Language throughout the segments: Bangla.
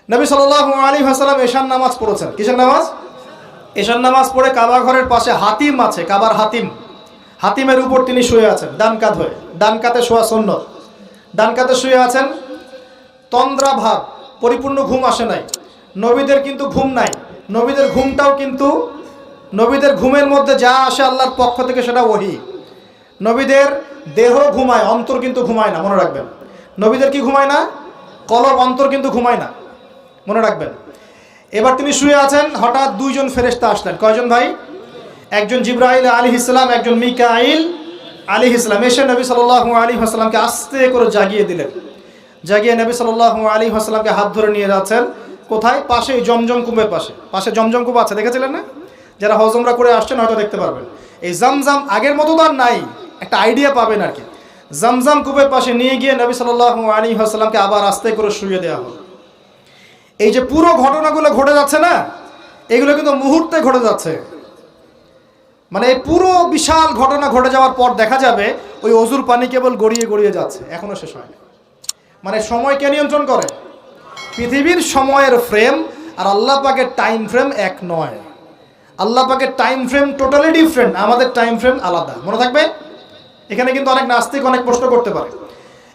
নবী সাল্লাল্লাহু আলাইহি ওয়াসাল্লাম এশার নামাজ পড়েছেন। কিসের নামাজ? এশার নামাজ পড়ে কাবা ঘরের পাশে হাতিম আছে, কাবার হাতিম, হাতিমের উপর তিনি শুয়ে আছেন ডান কাত হয়ে। ডান কাতে শোয়া সুন্নত। ডান কাতে শুয়ে আছেন, তন্দ্রা ভাব, পরিপূর্ণ ঘুম আসে নাই। নবীদের কিন্তু ঘুম নাই। নবীদের ঘুমটাও কিন্তু, নবীদের ঘুমের মধ্যে যা আসে আল্লাহর পক্ষ থেকে সেটা ওহী। নবীদের দেহ ঘুমায়, অন্তর কিন্তু ঘুমায় না, মনে রাখবেন। নবীদের কি ঘুমায় না? কলব, অন্তর কিন্তু ঘুমায় না, মনে রাখবেন। এবার তিনি শুয়ে আছেন, হঠাৎ দুইজন ফেরেশতা আসলেন। কয়জন ভাই? একজন জিবরাইল আলাইহিস সালাম, একজন মিকাইল আলাইহিস সালাম। এসে নবী সাল্লাল্লাহু আলাইহি ওয়াসাল্লামকে আস্তে করে জাগিয়ে দিলেন। জাগিয়ে নবী সাল্লাল্লাহু আলাইহি ওয়াসাল্লামকে হাত ধরে নিয়ে যাচ্ছেন। কোথায়? পাশে জমজম কূপের পাশে। পাশে জমজম কূপ আছে, দেখেছিলেন না? যারা হজ উমরা করে আসছেন হয়তো দেখতে পারবেন। এই জমজম আগের মতো তো আর নাই, একটা আইডিয়া পাবেন আর কি। জমজম কূপের পাশে নিয়ে গিয়ে নবী সাল্লাল্লাহু আলাইহি ওয়াসাল্লামকে আবার আস্তে করে শুইয়ে দেওয়া হলো। এই যে পুরো ঘটনাগুলো ঘটে যাচ্ছে না, এগুলো কিন্তু মুহূর্তে ঘটে যাচ্ছে। মানে এই পুরো বিশাল ঘটনা ঘটে যাওয়ার পর দেখা যাবে ওই অজুর পানি কেবল গড়িয়ে গড়িয়ে যাচ্ছে, এখনো শেষ হয়নি। মানে সময় কে নিয়ন্ত্রণ করে? পৃথিবীর সময়ের ফ্রেম আর আল্লাহ পাকের টাইম ফ্রেম এক নয়। আল্লাহ পাকের টাইম ফ্রেম টোটালি ডিফারেন্ট, আমাদের টাইম ফ্রেম আলাদা, মনে থাকবে। এখানে কিন্তু অনেক নাস্তিক অনেক প্রশ্ন করতে পারে।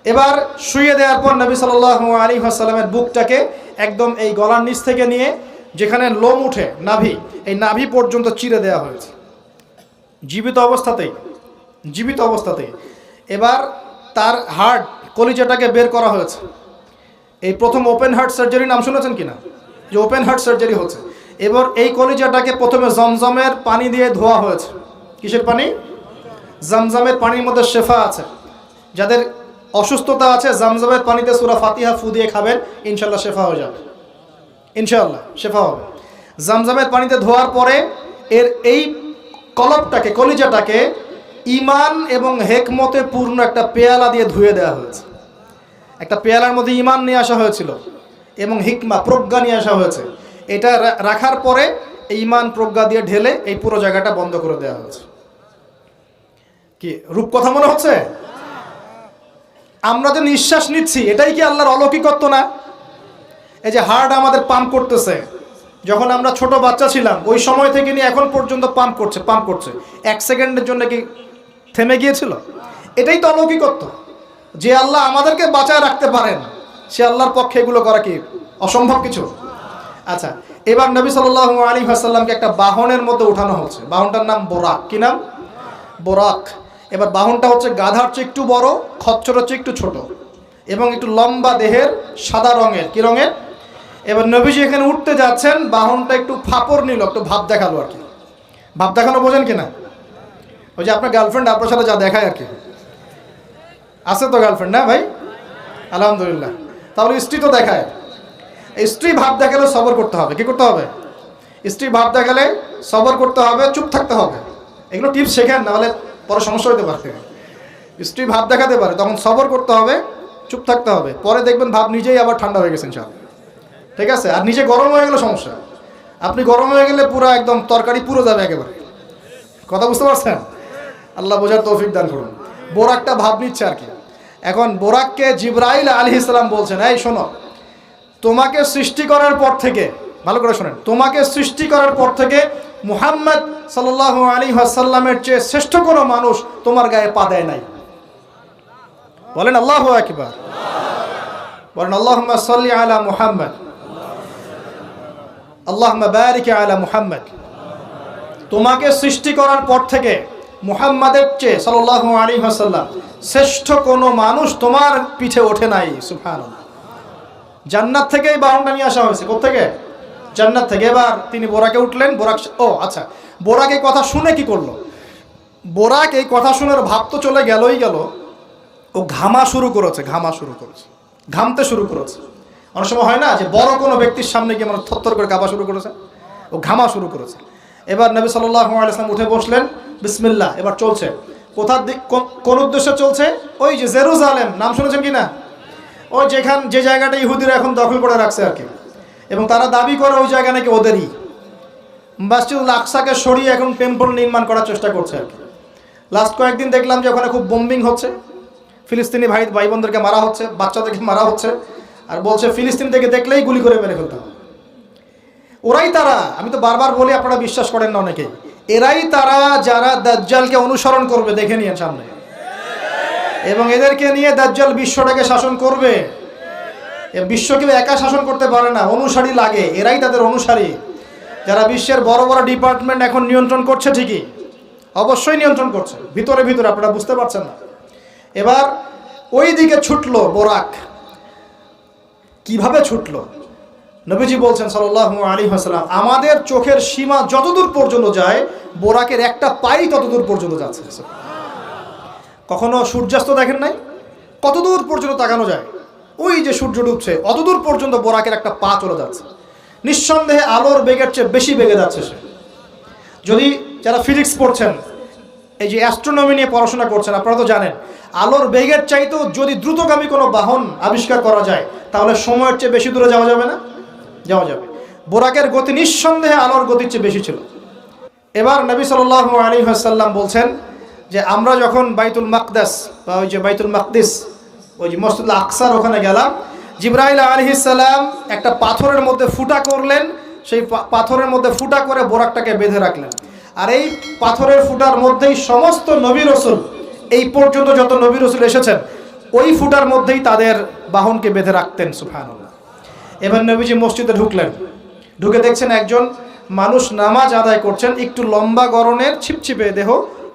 এবার শুয়ে দেওয়ার পর নবী সাল্লাল্লাহু আলাইহি ওয়াসাল্লামের বুকটাকে একদম এই গলার নিচ থেকে নিয়ে যেখানে লোম উঠে নাভি, এই নাভি পর্যন্ত চিরে দেওয়া হয়েছে জীবিত অবস্থাতেই, জীবিত অবস্থাতেই। এবার তার হার্ট, কলিজাটাকে বের করা হয়েছে। এই প্রথম ওপেন হার্ট সার্জারি নাম শুনেছেন কিনা? যে ওপেন হার্ট সার্জারি হচ্ছে। এবার এই কলিজাটাকে প্রথমে জমজমের পানি দিয়ে ধোয়া হয়েছে। কিসের পানি? জমজমের পানির মধ্যে শেফা আছে। যাদের অসুস্থতা আছে জমজমের পানিতে সূরা ফাতিহা ফু দিয়ে খাবেন, ইনশাআল্লাহ শেফা হয়ে যাবে, ইনশাআল্লাহ শেফা হবে। জমজমের পানিতে ধোয়ার পরে এর এই কলবটাকে, কলিজাটাকে ঈমান এবং হিকমতে পূর্ণ একটা পেয়ালা দিয়ে ধুয়ে দেওয়া হয়েছে। একটা পেয়ালার মধ্যে ঈমান নিয়ে আসা হয়েছিল এবং হিকমা, প্রজ্ঞা নিয়ে আসা হয়েছে। এটা রাখার পরে এই ঈমান প্রজ্ঞা দিয়ে ঢেলে এই পুরো জায়গাটা বন্ধ করে দেওয়া হয়েছে। কি রূপকথা মনে হচ্ছে? আমরা যে নিঃশ্বাস নিচ্ছি এটাই কি আল্লাহর অলৌকিকত্ব না? এই যে হার্ট আমাদের পাম্প করতেছে, যখন আমরা ছোট বাচ্চা ছিলাম ওই সময় থেকে নিয়ে এখন পর্যন্ত পাম্প করছে, পাম্প করছে। 1 সেকেন্ডের জন্য কি থেমে গিয়েছিল? এটাই তো অলৌকিকত্ব। যে আল্লাহ আমাদেরকে বাঁচায় রাখতে পারেন, সে আল্লাহর পক্ষে এগুলো করা কি অসম্ভব কিছু? আচ্ছা, এবার নবী সাল্লাল্লাহু আলাইহি ওয়াসাল্লামকে একটা বাহনের মধ্যে উঠানো হচ্ছে। বাহনটার নাম বোরাক। কি নাম? বোরাক। এবার বাহনটা হচ্ছে গাধার চেয়ে একটু বড়, খচ্চরের চেয়ে একটু ছোট এবং একটু লম্বা দেহের, সাদা রঙের। কি রঙের? এবার নবীজি এখানে উঠতে যাচ্ছেন, বাহনটা একটু ফাপড় নিল, একটু ভাব দেখালো আর কি। ভাব দেখানো বোঝেন কিনা? ওই যে আপনার গার্লফ্রেন্ড আপনার সাথে যা দেখায় আর কি। আছে তো গার্লফ্রেন্ড, না ভাই? আলহামদুলিল্লাহ। তাহলে স্ত্রী তো দেখায়। স্ত্রী ভাব দেখালে সবর করতে হবে। কি করতে হবে? স্ত্রী ভাব দেখালে সবর করতে হবে, চুপ থাকতে হবে। এগুলো টিপস শেখেন, নাহলে পরে সমস্যা হতে পারে। স্ত্রী ভাব দেখাতে পারে, তখন সবর করতে হবে, চুপ থাকতে হবে। পরে দেখবেন ভাব নিজেই আবার ঠান্ডা হয়ে গেছে ইনশাআল্লাহ। ঠিক আছে? আর নিজে গরম হয়ে গেলে সমস্যা। আপনি গরম হয়ে গেলে পুরো একদম তরকারি পুরো যাবে একেবারে। কথা বুঝতে পারছেন? আল্লাহ বোঝার তৌফিক দান করুন। বোরাকটা ভাব নিচ্ছে আর কি। এখন বোরাককে জিবরাইল আলাইহিস সালাম বলছেন, এই শোনো, তোমাকে সৃষ্টি করার পর থেকে, ভালো করে শোনেন, তোমাকে সৃষ্টি করার পর থেকে মুহাম্মদ সাল্লাল্লাহু আলাইহি ওয়াসাল্লামের চেয়ে শ্রেষ্ঠ কোনো মানুষ তোমার গায়ে পা দেয় নাই। বলেন আল্লাহু আকবার। বলেন আল্লাহুম্মা সাল্লি আলা মুহাম্মদ, আল্লাহুম্মা বারিক আলা মুহাম্মদ। তোমাকে সৃষ্টি করার পর থেকে মুহাম্মাদের চেয়ে সাল্লাল্লাহু আলাইহি ওয়াসাল্লাম শ্রেষ্ঠ কোনো মানুষ তোমার পিঠে ওঠে নাই। সুবহানাল্লাহ। জান্নাত থেকেই বাহনটা নিয়ে আসা হয়েছে। কোত্থেকে? জান্নাত থেকে। এবার তিনি বোরাকে উঠলেন। বোরাক, ও আচ্ছা, বোরাক এই কথা শুনে কি করলো? বোরাক এই কথা শুনে ভাব তো চলে গেলই গেল, ও ঘামা শুরু করেছে, ঘামা শুরু করেছে, ঘামতে শুরু করেছে। অনেক সময় হয় না যে বড় কোনো ব্যক্তির সামনে গিয়ে মানে থরথর করে কাঁপা শুরু করেছে, ও ঘামা শুরু করেছে। এবার নবী সাল্লাল্লাহু আলাইহি ওয়াসাল্লাম উঠে বসলেন, বিসমিল্লাহ। এবার চলছে। কোথার দিক, কোন উদ্দেশ্যে চলছে? ওই যে জেরুজালেম, নাম শুনেছেন কিনা? ওই যে জায়গাটা ইহুদিরা এখন দখল করে রাখছে আর কি, এবং তারা দাবি করে ওই জায়গা নাকি ওদেরই। মসজিদুল আকসাকে সরিয়ে এখন টেম্পল নির্মাণ করার চেষ্টা করছে আর কি। লাস্ট কয়েকদিন দেখলাম যে ওখানে খুব বোম্বিং হচ্ছে, ফিলিস্তিনি ভাই বোনদেরকে মারা হচ্ছে, বাচ্চাদেরকে মারা হচ্ছে। আর বলছে ফিলিস্তিন থেকে দেখলেই গুলি করে মেরে ফেলতে হবে। ওরাই তারা, আমি তো বারবার বলি, আপনারা বিশ্বাস করেন না অনেকেই, এরাই তারা যারা দাজ্জালকে অনুসরণ করবে, দেখে নিয়ে সামনে, এবং এদেরকে নিয়ে দাজ্জাল বিশ্বটাকে শাসন করবে। বিশ্বকে একা শাসন করতে পারে না, অনুসারী লাগে, এরাই তাদের অনুসারী। যারা বিশ্বের বড় বড় ডিপার্টমেন্ট এখন নিয়ন্ত্রণ করছে, ঠিকই, অবশ্যই নিয়ন্ত্রণ করছে, ভিতরে ভিতরে, আপনারা বুঝতে পারছেন না। এবার ওই দিকে ছুটলো বোরাক। কিভাবে ছুটলো? নবীজি বলছেন সাল্লাল্লাহু আলাইহি ওয়াসাল্লাম, আমাদের চোখের সীমা যতদূর পর্যন্ত যায়, বোরাকের একটা পাই ততদূর পর্যন্ত যাচ্ছে। কখনো সূর্যাস্ত দেখেন নাই? কতদূর পর্যন্ত তাকানো যায়? ওই যে সূর্য ডুবছে অতদূর পর্যন্ত বোরাকের একটা পা চলে যাচ্ছে। নিঃসন্দেহে আলোর বেগের চেয়ে বেশি বেগে যাচ্ছে সে। যদি যারা ফিজিক্স পড়ছেন, এই যে অ্যাস্ট্রোনমি নিয়ে পড়াশোনা করছেন, আপনারা তো জানেন আলোর বেগের চাইতেও যদি দ্রুতগামী কোনো বাহন আবিষ্কার করা যায়, তাহলে সময়ের চেয়ে বেশি দূরে যাওয়া যাবে না? যাওয়া যাবে। বোরাকের গতি নিঃসন্দেহে আলোর গতির চেয়ে বেশি ছিল। এবার নবী সাল্লাল্লাহু আলাইহি ওয়াসাল্লাম বলছেন যে আমরা যখন বাইতুল মাকদাস বা ওই যে বাইতুল মাকদিস, ওই যে মসজিদুল আকসার ওখানে গেলাম, জিবরাইল আলাইহিস সালাম একটা পাথরের মধ্যে ফুটা করলেন, সেই পাথরের মধ্যে ফুটা করে বোরাকটাকে বেঁধে রাখলেন। আর এই পাথরের ফুটার মধ্যেই সমস্ত নবী রাসূল, এই পর্যন্ত যত নবী রাসূল এসেছেন, ওই ফুটার মধ্যেই তাদের বাহনকে বেঁধে রাখতেন। সুবহানাল্লাহ। এবার নবীজি মসজিদে ঢুকলেন, ঢুকে দেখছেন একজন মানুষ নামাজ আদায় করছেন, একটু লম্বা গড়নের, ছিপছিপে দেহ,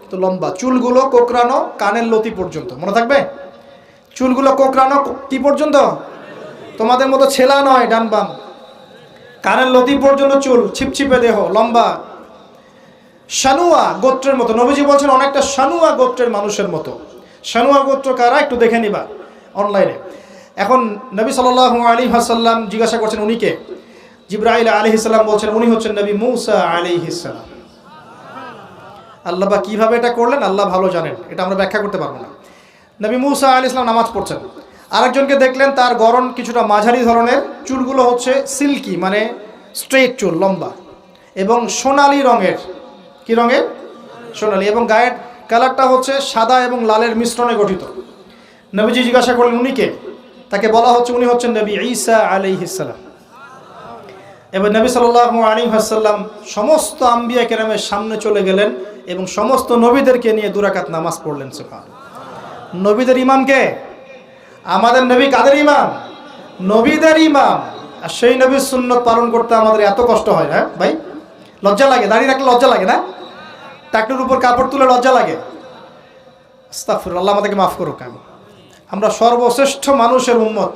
তো লম্বা, চুলগুলো কোকড়ানো কানের লতি পর্যন্ত। মনে থাকবে, চুলগুলো কোকড়ানো কি পর্যন্ত? তোমাদের মতো ছেলা নয় ডান বাম, কানের লতি পর্যন্ত চুল, ছিপছিপে দেহ, লম্বা, শানুয়া গোত্রের মতো। নবীজি বলছেন অনেকটা শানুয়া গোত্রের মানুষের মতো। শানুয়া গোত্র কারা একটু দেখে নিবা অনলাইনে। এখন নবী সাল্লাল্লাহু আলাইহি ওয়াসাল্লাম জিজ্ঞাসা করছেন উনি কে? জিবরাইল আলাইহিস সালাম বলছেন উনি হচ্ছেন নবী মূসা আলাইহিস সালাম। আল্লাহ বা কিভাবে এটা করলেন আল্লাহ ভালো জানেন, এটা আমরা ব্যাখ্যা করতে পারবো না। নবী মূসা আলাইহিস সালাম নামাজ পড়ছেন, আরেকজনকে দেখলেন তার গড়ন কিছুটা মাঝারি ধরনের, চুলগুলো হচ্ছে সিল্কি, মানে স্ট্রেট চুল, লম্বা, এবং সোনালী রঙের। কি রঙের? সোনালী। এবং গায়ের কালারটা হচ্ছে সাদা এবং লালের মিশ্রণে গঠিত। নবীজি জিজ্ঞাসা করলেন উনি কে? তাকে বলা হচ্ছে উনি হচ্ছেন নবী ঈসা আলাইহিস সালাম। এবার নবী সাল্লাল্লাহু আলাইহি ওয়াসাল্লাম সমস্ত আম্বিয়া কেরামের সামনে চলে গেলেন এবং সমস্ত নবীদেরকে নিয়ে 2 রাকাত নামাজ পড়লেন। সুবহানাল্লাহ। নবীদের ইমাম কে? আমাদের নবী কাদের ইমাম? নবীদের ইমাম। আর সেই নবীর সুন্নত পালন করতে আমাদের এত কষ্ট হয় না ভাই? লজ্জা লাগে? দাঁড়িয়ে রাখলে লজ্জা লাগে না? টাকনুর উপর কাপড় তুলে লজ্জা লাগে? আস্তাগফিরুল্লাহ, আল্লাহ আমাদেরকে মাফ করুক। আমরা সর্বশ্রেষ্ঠ মানুষের উম্মত,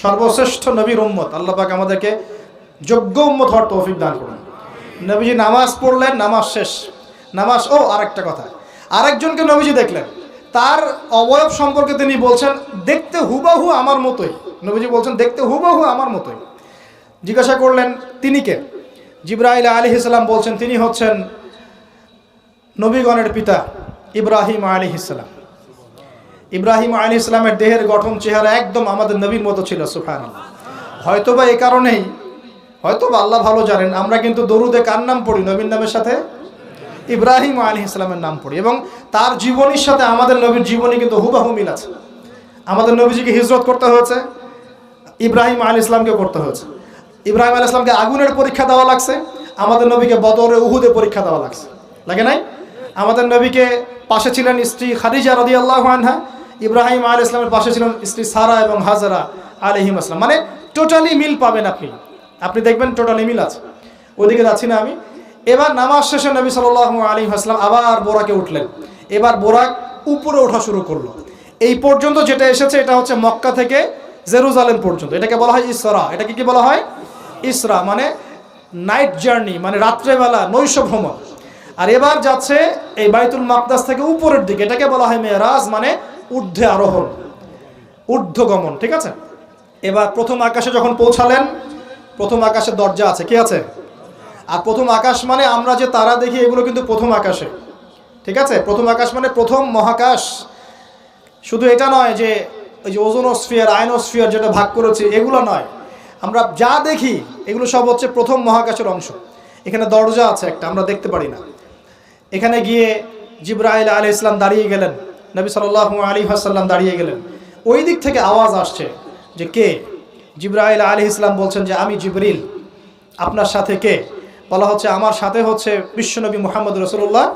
সর্বশ্রেষ্ঠ নবীর উম্মত। আল্লাহ পাক আমাদেরকে যোগ্য উম্মত হওয়ার তৌফিক দান করুন। নবীজি নামাজ পড়লেন, নামাজ শেষ। নামাজ, ও আরেকটা কথা, আরেকজনকে নবীজি দেখলেন, তার অবয়ব সম্পর্কে তিনি বলছেন দেখতে হুবাহু আমার মতোই। নবীজি বলছেন দেখতে হুবাহু আমার মতোই। জিজ্ঞাসা করলেন তিনি কে? জিবরাইল আলাইহিস সালাম বলছেন তিনি হচ্ছেন নবীগণের পিতা ইব্রাহিম আলাইহিস সালাম। ইব্রাহিম আলাইহিস সালামের দেহের গঠন, চেহারা একদম আমাদের নবীর মতো ছিল। সুবহানাল্লাহ। হয়তোবা এই কারণেই, হয়তোবা আল্লাহ ভালো জানেন, আমরা কিন্তু দরুদে কার নাম পড়ি? নবীর নামের সাথে ইব্রাহিম আলাইহিস সালামের নাম পড়ি, এবং তার জীবনীর সাথে আমাদের নবীর জীবনী কিন্তু হুবহু মিল আছে। আমাদের নবীজিকে হিজরত করতে হয়েছে, ইব্রাহিম আলাইহিস সালামকে করতে হয়েছে। ইব্রাহিম আলাইহিস সালামকে আগুনের পরীক্ষা দেওয়া লাগছে, আমাদের নবীকে বদরে উহুদে পরীক্ষা দেওয়া লাগছে, লাগে নাই? আমাদের নবীকে পাশে ছিলেন স্ত্রী খাদিজা রাদিয়াল্লাহু আনহা, ইব্রাহিম আলাইহিস সালামের পাশে ছিলেন স্ত্রী সারা এবং হাজারা আলাইহিম আসসালাম। মানে টোটালি মিল পাবেন আপনি দেখবেন টোটালি মিল আছে। ওইদিকে যাচ্ছি না আমি। এবার নামাজ শেষে নবী সাল্লাল্লাহু আলাইহি ওয়াসাল্লাম আবার বোরাকে উঠলেন। এবার বোরাক উপরে ওঠা শুরু করলো। এই পর্যন্ত যেটা এসেছে এটা হচ্ছে মক্কা থেকে জেরুজালেম পর্যন্ত, এটাকে বলা হয় ইসরা। এটাকে কি বলা হয়? ইসরা, মানে নাইট জার্নি, মানে রাত্রেবেলা নৈশ ভ্রমণ। আর এবার যাচ্ছে এই বাইতুল মাকদাস থেকে উপরের দিকে, এটাকে বলা হয় মেরাজ, মানে ঊর্ধ্বে আরোহণ, ঊর্ধ্বগমন। ঠিক আছে? এবার প্রথম আকাশে যখন পৌঁছালেন, প্রথম আকাশে দরজা আছে, কি আছে? আর প্রথম আকাশ মানে আমরা যে তারা দেখি এগুলো কিন্তু প্রথম আকাশে। ঠিক আছে? প্রথম আকাশ মানে প্রথম মহাকাশ। শুধু এটা নয় যে ওই যে ওজোনোস্ফিয়ার, আয়নোস্ফিয়ার যেটা ভাগ করেছে এগুলো নয়, আমরা যা দেখি এগুলো সব হচ্ছে প্রথম মহাকাশের অংশ। এখানে দরজা আছে একটা, আমরা দেখতে পারি না। এখানে গিয়ে জিবরাইল আলাইহিস সালাম দাঁড়িয়ে গেলেন, নবী সাল্লাল্লাহু আলাইহি ওয়াসাল্লাম দাঁড়িয়ে গেলেন। ওই দিক থেকে আওয়াজ আসছে যে কে? জিবরাইল আলাইহিস সালাম বলছেন যে আমি জিবরিল, আপনার সাথে কে? বলা হচ্ছে আমার সাথে হচ্ছে বিশ্বনবী মুহাম্মদ রাসূলুল্লাহ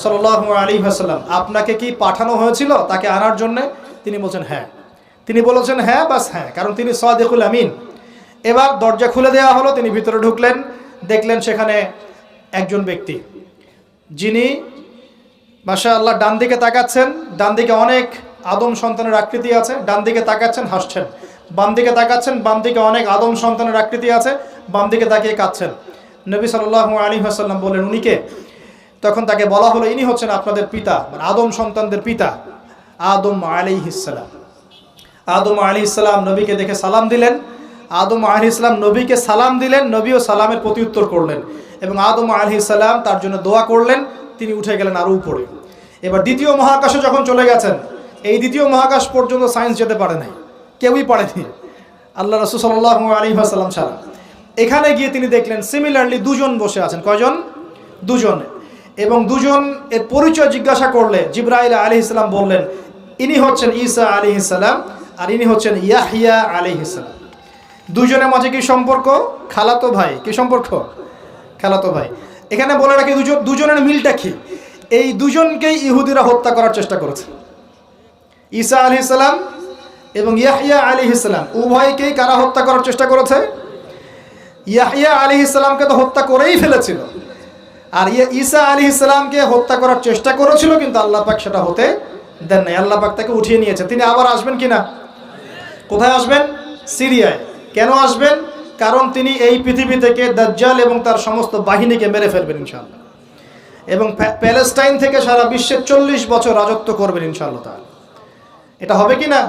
সাল্লাল্লাহু আলাইহি ওয়াসাল্লাম। আপনাকে কি পাঠানো হয়েছিল তাকে আনার জন্য? তিনি বলছেন হ্যাঁ। তিনি বলেছেন হ্যাঁ, বাস হ্যাঁ, কারণ তিনি সাদিকুল আমিন। এবার দরজা খুলে দেওয়া হলো, তিনি ভিতরে ঢুকলেন, দেখলেন সেখানে একজন ব্যক্তি যিনি মাশাআল্লাহ ডান দিকে তাকাচ্ছেন, ডান দিকে অনেক আদম সন্তানের আকৃতি আছে, ডান দিকে তাকাচ্ছেন হাসছেন, বাম দিকে তাকাচ্ছেন, বাম দিকে অনেক আদম সন্তানের আকৃতি আছে, বাম দিকে তাকিয়ে কাঁদছেন। নবী সাল্লাল্লাহু আলাইহি ওয়াসাল্লাম বললেন উনি কে? তখন তাকে বলা হলো ইনি হচ্ছেন আপনাদের পিতা, মানে আদম সন্তানদের পিতা আদম আলাইহিস সালাম। আদম আলাইহিস সালাম নবীকে দেখে সালাম দিলেন। আদম আলাইহিস সালাম নবীকে সালাম দিলেন, নবীও সালামের প্রত্যুত্তর করলেন এবং আদম আলাইহিস সালাম তার জন্য দোয়া করলেন। তিনি উঠে গেলেন আরও উপরে। এবার দ্বিতীয় মহাকাশে যখন চলে গেছেন, এই দ্বিতীয় মহাকাশ পর্যন্ত সায়েন্স যেতে পারে নাই, কেউই পারেনি আল্লাহ রাসূল সাল্লাল্লাহু আলাইহি ওয়াসাল্লাম ছাড়া। এখানে গিয়ে তিনি দেখলেন সিমিলারলি দুজন বসে আছেন। কয়জন? দুজন। এবং দুজন এর পরিচয় জিজ্ঞাসা করলে জিবরাইল আলাইহিস সালাম বললেন ইনি হচ্ছেন ঈসা আলাইহিস সালাম আর ইনি হচ্ছেন ইয়াহইয়া আলাইহিস সালাম। দুজনের মাঝে কি সম্পর্ক? খালাতো ভাই। কি সম্পর্ক? খালাতো ভাই। এখানে বলে রাখি দুজনের মিলটা কি? এই দুজনকেই ইহুদিরা হত্যা করার চেষ্টা করেছে। ঈসা আলাইহিস সালাম এবং ইয়াহইয়া আলাইহিস সালাম উভয়কেই কারা হত্যা করার চেষ্টা করেছে? ইয়াহইয়া আলাইহিস সালামকে তো হত্যা করেই ফেলেছিল, আর ঈসা আলাইহিস সালামকে হত্যা করার চেষ্টা করেছিল, কিন্তু আল্লাহ পাক সেটা হতে দেন নাই। আল্লাহ পাক তাকে উঠিয়ে নিয়েছে। তিনি আবার আসবেন কিনা? কোথায় আসবেন? সিরিয়ায়। কেন আসবেন? কারণ তিনি এই পৃথিবী থেকে দাজ্জাল এবং তার সমস্ত বাহিনীকে মেরে ফেলবেন ইনশাআল্লাহ, এবং প্যালেস্টাইন থেকে সারা বিশ্বে 40 বছর রাজত্ব করবেন ইনশাআল্লাহ তাআলা। এটা হবে কি না?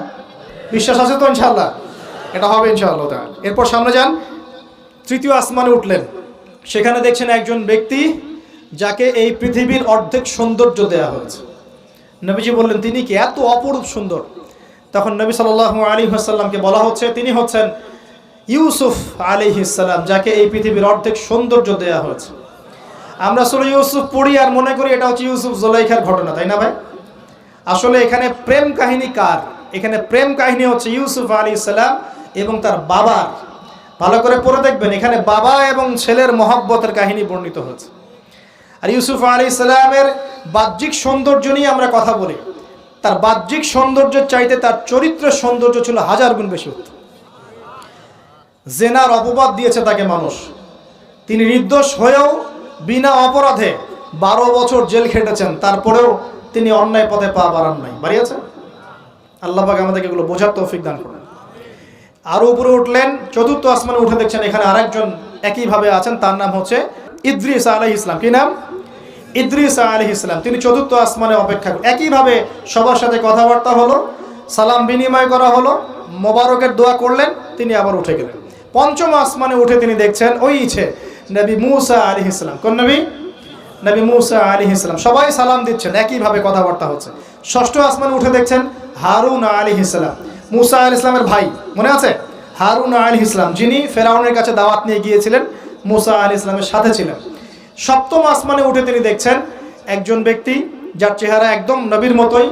বিশ্বাস আছে তো ইনশাআল্লাহ? এটা হবে ইনশাআল্লাহ তাআলা। এরপর সামনে যান, তৃতীয় আসমানে উঠলেন। সেখানে দেখছেন একজন ব্যক্তি যাকে এই পৃথিবীর অর্ধেক সৌন্দর্য দেয়া হয়েছে। নবীজি বললেন তিনি কি? এত অপরূপ সুন্দর। তখন নবী সাল্লাল্লাহু আলাইহি ওয়াসাল্লামকে বলা হচ্ছে তিনি হচ্ছেন ইউসুফ আলাইহিস সালাম, যাকে এই পৃথিবীর অর্ধেক সৌন্দর্য দেয়া হয়েছে। আমরা সূরা ইউসুফ পড়ি আর মনে করি এটা হচ্ছে ইউসুফ জুলাইখার ঘটনা, তাই না ভাই? আসলে এখানে প্রেম কাহিনী কার? এখানে প্রেম কাহিনী হচ্ছে ইউসুফ আলাইহিস সালাম এবং তার বাবার। ভালো করে পড়ে দেখবেন, এখানে বাবা এবং ছেলের মহব্বতের কাহিনী বর্ণিত হয়েছে। আর ইউসুফ আলাইহিস সালামের বাহ্যিক সৌন্দর্য নিয়ে আমরা কথা বলি, তার বাহ্যিক সৌন্দর্যের চাইতে তার চরিত্রের সৌন্দর্য ছিল 1000 গুণ বেশি উত্তম। জেনার অপবাদ দিয়েছে তাকে মানুষ, তিনি নির্দোষ হয়েও বিনা অপরাধে 12 বছর জেল খেটেছেন, তারপরেও তিনি অন্যায় পথে পা বাড়ান নাই। বাড়িয়েছেন? আল্লাহ পাক আমাদেরকে এগুলো বোঝার তৌফিক দান করেন। আরও উপরে উঠলেন, চতুর্থ আসমানে উঠে দেখছেন এখানে আরেকজন একইভাবে আছেন, তার নাম হচ্ছে ইদ্রিস আলাইহিস সালাম। কি নাম? ইদ্রিস আলাইহিস সালাম। তিনি চতুর্থ আসমানে অপেক্ষা করেন। একইভাবে সবার সাথে কথাবার্তা হলো, সালাম বিনিময় করা হলো, মোবারকের দোয়া করলেন, তিনি আবার উঠে গেলেন। পঞ্চম আসমানে উঠে তিনি দেখছেন ওই ইচ্ছে নবী মুসা আলাইহিস সালাম। কোন নবী? নবী মুসা আলাইহিস সালাম। সবাই সালাম দিচ্ছেন, একইভাবে কথাবার্তা হচ্ছে। ষষ্ঠ আসমানে উঠে দেখছেন হারুন আলাইহিস সালাম, মুসা আলাইহিস সালামের ভাই, মনে আছে? হারুন আলাইহিস সালাম, যিনি ফেরাউনের কাছে দাওয়াত নিয়ে গিয়েছিলেন, মুসা আলাইহিস সালামের সাথে ছিলেন। সপ্তম আসমানে উঠে তিনি দেখছেন একজন ব্যক্তি যার চেহারা একদম নবীর মতোই।